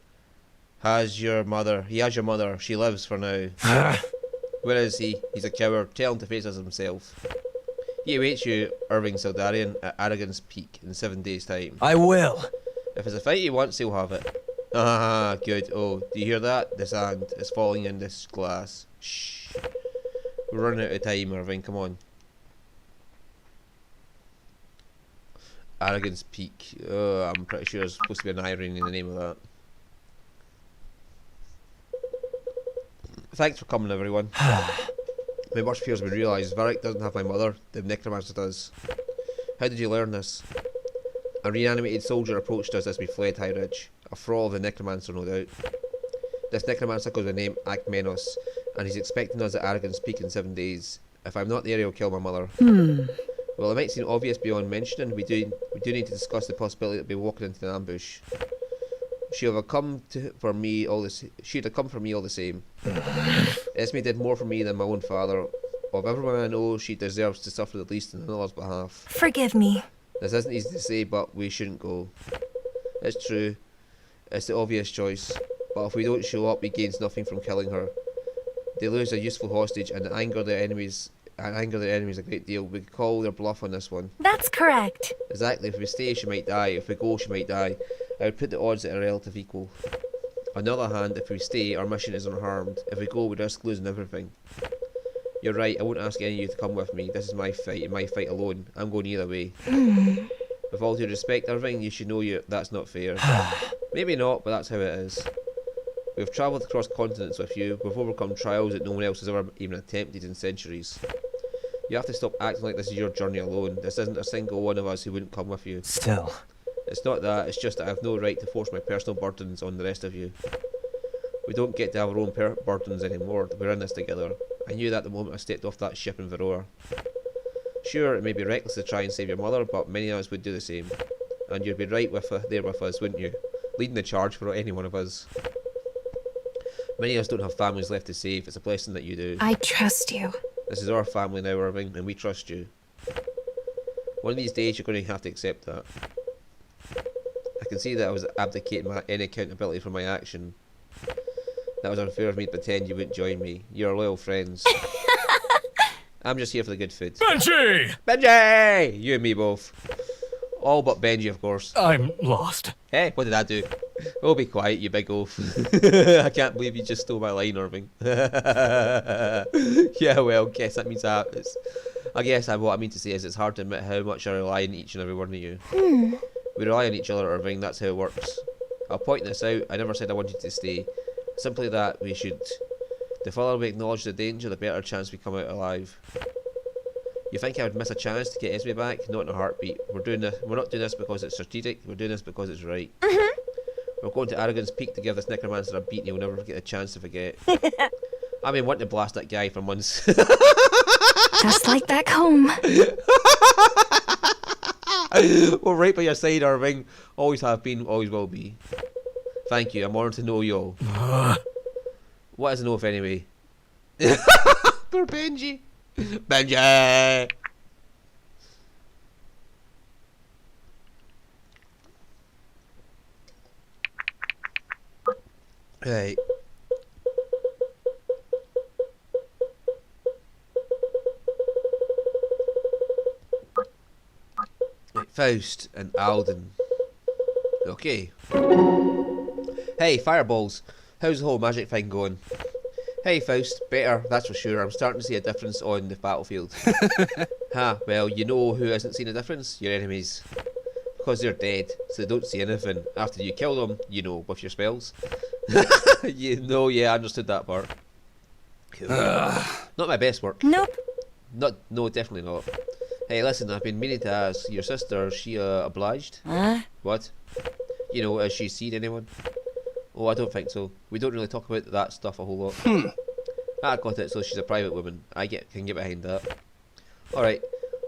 has your mother. He has your mother. She lives for now. Where is he? He's a coward. Tell him to face us himself. He awaits you, Irving Sildarian, at Arrogance Peak in 7 days' time. I will. If it's a fight he wants, he'll have it. Ah, good. Oh, do you hear that? The sand is falling in this glass. Shh. We're running out of time, Irving. Come on. Arrogance Peak. Oh, I'm pretty sure there's supposed to be an irony in the name of that. Thanks for coming, everyone. My worst fears have been realised. Varric doesn't have my mother. The Necromancer does. How did you learn this? A reanimated soldier approached us as we fled High Ridge. A thrall of the necromancer, no doubt. This necromancer goes by the name Akmenos, and he's expecting us at Aragon's Peak in 7 days. If I'm not there, he'll kill my mother. Well, it might seem obvious beyond mentioning, we do need to discuss the possibility that we'll be walking into an ambush. She'd have come for me all the same. Esme did more for me than my own father. Of everyone I know, she deserves to suffer the least on another's behalf. Forgive me. This isn't easy to say, but we shouldn't go. It's true. It's the obvious choice. But if we don't show up, he gains nothing from killing her. They lose a useful hostage and anger their enemies a great deal. We could call their bluff on this one. That's correct. Exactly. If we stay, she might die. If we go, she might die. I would put the odds at a relative equal. On the other hand, if we stay, our mission is unharmed. If we go, we risk losing everything. You're right, I won't ask any of you to come with me. This is my fight, and my fight alone. I'm going either way. With all due respect, Irving, you should know that's not fair. Maybe not, but that's how it is. We've travelled across continents with you. We've overcome trials that no one else has ever even attempted in centuries. You have to stop acting like this is your journey alone. This isn't a single one of us who wouldn't come with you. Still. It's not that, it's just that I have no right to force my personal burdens on the rest of you. We don't get to have our own burdens anymore. We're in this together. I knew that the moment I stepped off that ship in Varroa. Sure, it may be reckless to try and save your mother, but many of us would do the same. And you'd be right there with us, wouldn't you? Leading the charge for any one of us. Many of us don't have families left to save. It's a blessing that you do. I trust you. This is our family now, Irving, and we trust you. One of these days, you're going to have to accept that. I can see that I was abdicating any accountability for my action. That was unfair of me to pretend you wouldn't join me. You're loyal friends. I'm just here for the good food. Benji! Benji! You and me both. All but Benji, of course. I'm lost. Hey, what did I do? Oh, be quiet, you big oaf. I can't believe you just stole my line, Irving. Yeah, well, guess that means that. I guess what I mean to say is it's hard to admit how much I rely on each and every one of you. We rely on each other, Irving, that's how it works. I'll point this out, I never said I wanted to stay. Simply that we should. The further we acknowledge the danger, the better chance we come out alive. You think I would miss a chance to get Esme back? Not in a heartbeat. We're not doing this because it's strategic, we're doing this because it's right. We're going to Aragon's Peak to give this necromancer a beating he'll never get a chance to forget. I've been wanting to blast that guy for months. Just like back home. We're right by your side, Irving. Always have been, always will be. Thank you, I'm honoured to know you all. What is an oath anyway? Poor Benji. Benji! Right. Faust and Alden. Okay. Hey, fireballs. How's the whole magic thing going? Hey, Faust. Better, that's for sure. I'm starting to see a difference on the battlefield. Well, you know who hasn't seen a difference? Your enemies. Because they're dead, so they don't see anything. After you kill them, you know, with your spells. You know, yeah, I understood that part. Cool. Not my best work. Nope. No, definitely not. Hey, listen, I've been meaning to ask your sister, is she obliged? What? You know, has she seen anyone? Oh, I don't think so. We don't really talk about that stuff a whole lot. I got it, so she's a private woman. Can get behind that. Alright,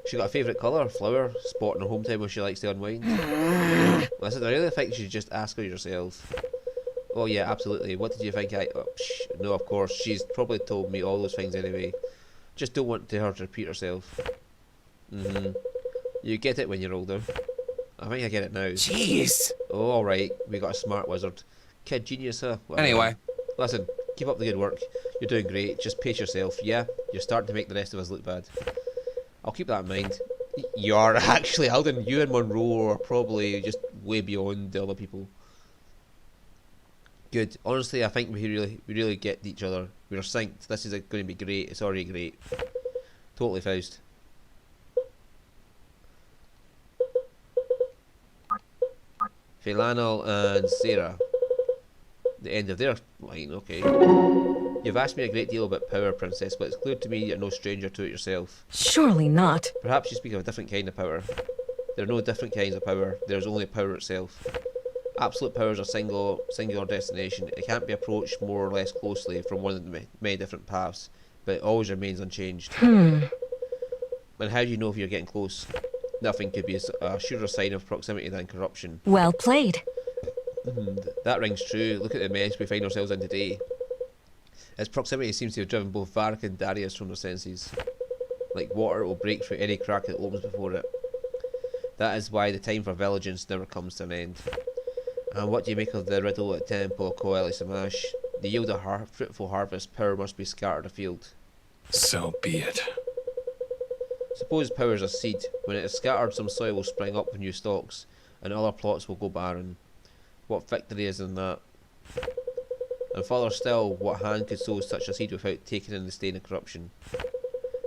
she got a favourite colour, flower, spot in her hometown where she likes to unwind? Listen, I really think you should just ask her yourself. Oh yeah, absolutely. What did you think no, of course, she's probably told me all those things anyway. Just don't want her to repeat herself. You get it when you're older. I think I get it now. Jeez. Oh, alright, we got a smart wizard. Kid genius, huh? Whatever. Anyway. Listen, keep up the good work. You're doing great, just pace yourself. Yeah, you're starting to make the rest of us look bad. I'll keep that in mind. You are, actually, Alden, you and Monroe are probably just way beyond the other people. Good. Honestly, I think we really get each other. We're synced. This is going to be great. It's already great. Totally, Faust. Philanel and Sarah. The end of their line, okay. You've asked me a great deal about power, Princess, but it's clear to me you're no stranger to it yourself. Surely not. Perhaps you speak of a different kind of power. There are no different kinds of power, there is only power itself. Absolute power is a singular destination. It can't be approached more or less closely from one of the many different paths, but it always remains unchanged. And how do you know if you're getting close? Nothing could be a surer sign of proximity than corruption. Well played. That rings true. Look at the mess we find ourselves in today. Its proximity seems to have driven both Varric and Darius from their senses. Like water, it will break through any crack that opens before it. That is why the time for vigilance never comes to an end. And what do you make of the riddle at Temple of Coeli Samash? To yield a fruitful harvest, power must be scattered afield. So be it. Suppose power is a seed. When it is scattered, some soil will spring up with new stalks, and other plots will go barren. What victory is in that? And further still, what hand could sow such a seed without taking in the stain of corruption?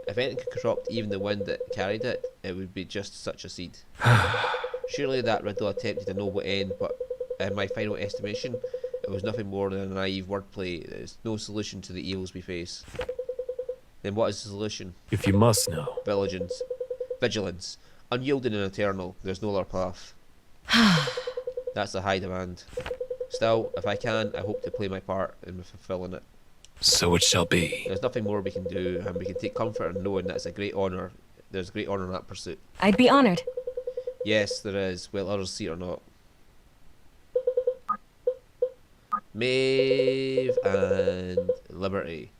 If anything could corrupt even the wind that carried it, it would be just such a seed. Surely that riddle attempted a noble end, but in my final estimation, it was nothing more than a naive wordplay. There is no solution to the evils we face. Then what is the solution? If you must know. Vigilance. Vigilance. Unyielding and eternal. There's no other path. That's a high demand. Still, if I can, I hope to play my part in fulfilling it. So it shall be. There's nothing more we can do, and we can take comfort in knowing that it's a great honour. There's great honour in that pursuit. I'd be honored. Yes, there is, whether others see it or not. Maeve and Liberty.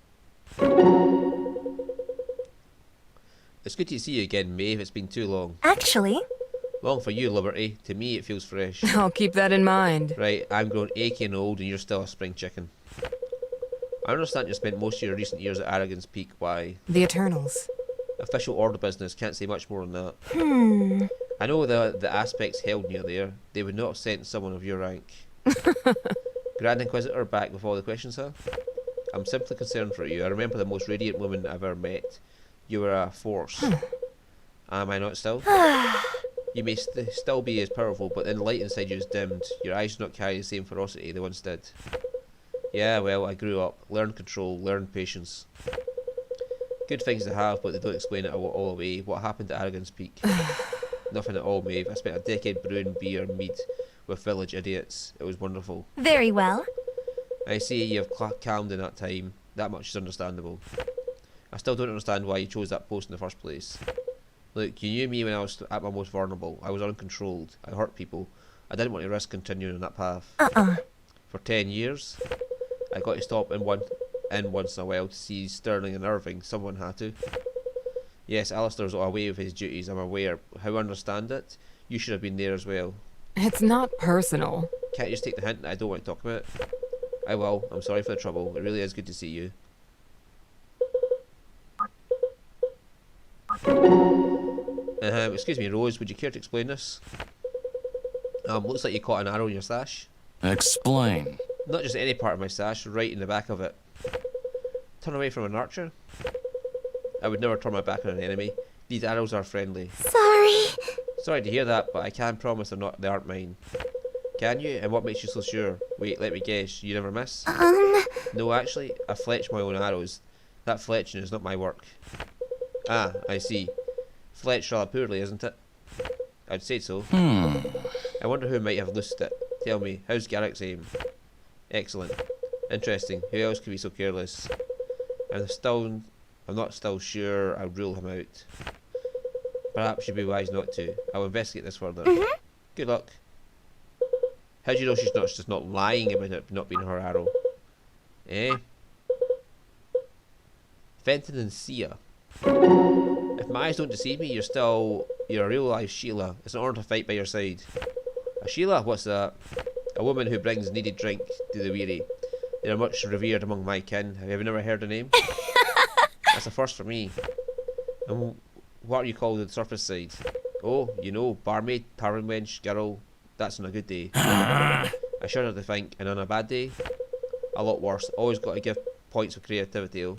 It's good to see you again, Maeve. It's been too long. Actually, Long for you, Liberty. To me, it feels fresh. I'll keep that in mind. Right, I'm grown achy and old, and you're still a spring chicken. I understand you spent most of your recent years at Arrogance Peak. Why? The Eternals. Official order business, can't say much more than that. I know the aspects held near there. They would not have sent someone of your rank. Grand Inquisitor back with all the questions, huh? I'm simply concerned for you. I remember the most radiant woman I've ever met. You were a force. Am I not still? You may still be as powerful, but then the light inside you is dimmed. Your eyes do not carry the same ferocity they once did. Yeah, well, I grew up. Learned control, learned patience. Good things to have, but they don't explain it all away. What happened at Arrogance Peak? Nothing at all, Maeve. I spent a decade brewing beer and mead with village idiots. It was wonderful. very well. I see you have calmed in that time. That much is understandable. I still don't understand why you chose that post in the first place. Look, you knew me when I was at my most vulnerable. I was uncontrolled. I hurt people. I didn't want to risk continuing on that path. For 10 years, I got to stop in once in a while to see Sterling and Irving. Someone had to. Yes, Alistair's away with his duties, I'm aware. How I understand it, you should have been there as well. It's not personal. Can't you just take the hint that I don't want to talk about it? I will. I'm sorry for the trouble. It really is good to see you. Excuse me, Rose, would you care to explain this? Looks like you caught an arrow in your sash. Explain. Not just any part of my sash, right in the back of it. Turn away from an archer? I would never turn my back on an enemy. These arrows are friendly. Sorry. Sorry to hear that, but I can promise they aren't mine. Can you? And what makes you so sure? Wait, let me guess. You never miss? No, actually, I fletch my own arrows. That fletching is not my work. Ah, I see. Fletched rather poorly, isn't it? I'd say so. I wonder who might have loosed it. Tell me, how's Garrick's aim? Excellent. Interesting. Who else could be so careless? I'm not still sure I'll rule him out. Perhaps you'd be wise not to. I'll investigate this further. Good luck. How do you know she's just not lying about it not being her arrow? Eh? Fenton and Sia. If my eyes don't deceive me, you're a real life Sheila. It's an honour to fight by your side. A Sheila? What's that? A woman who brings needed drink to the weary. They are much revered among my kin. Have you never heard the name? That's a first for me. And what are you called on the surface side? Oh, you know, barmaid, tavern wench, girl. That's on a good day. I shudder to think, and on a bad day? A lot worse. Always got to give points for creativity. Oh.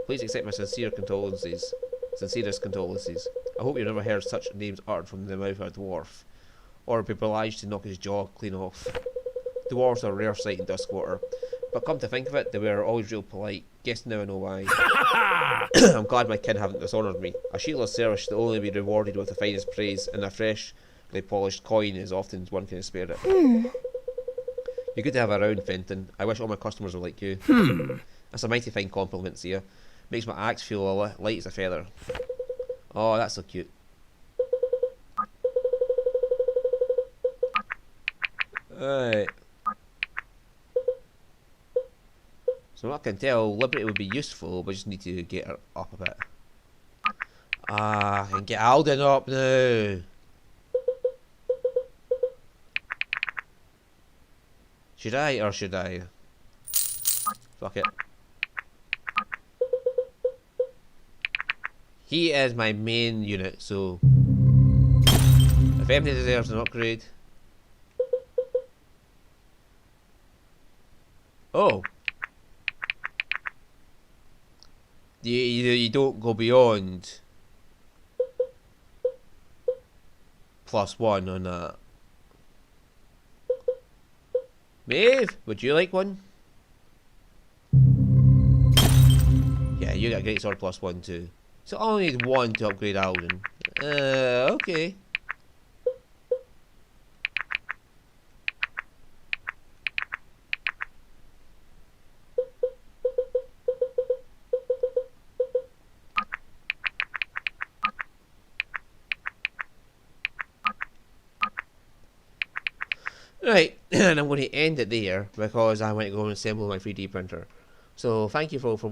Please accept my sincerest condolences. I hope you've never heard such names uttered from the mouth of a dwarf, or be obliged to knock his jaw clean off. Dwarves are a rare sight in Duskwater. But come to think of it, they were always real polite. Guess now I know why. I'm glad my kin haven't dishonoured me. A shieldless server should only be rewarded with the finest praise, and a freshly polished coin is often one can spare it. You're good to have around, Fenton. I wish all my customers were like you. That's a mighty fine compliment, Sia. Makes my axe feel light as a feather. Oh, that's so cute. Right. So I can tell Liberty would be useful, but just need to get her up a bit. Ah, I can get Alden up now. Should I or should I? Fuck it. He is my main unit, so if anybody deserves an upgrade. Oh. You don't go beyond +1 on that. Maeve, would you like one? Yeah, you got a great sword +1 too. So I only need one to upgrade Alden. Okay. Right, and I'm going to end it there because I want to go and assemble my 3D printer. So thank you for watching.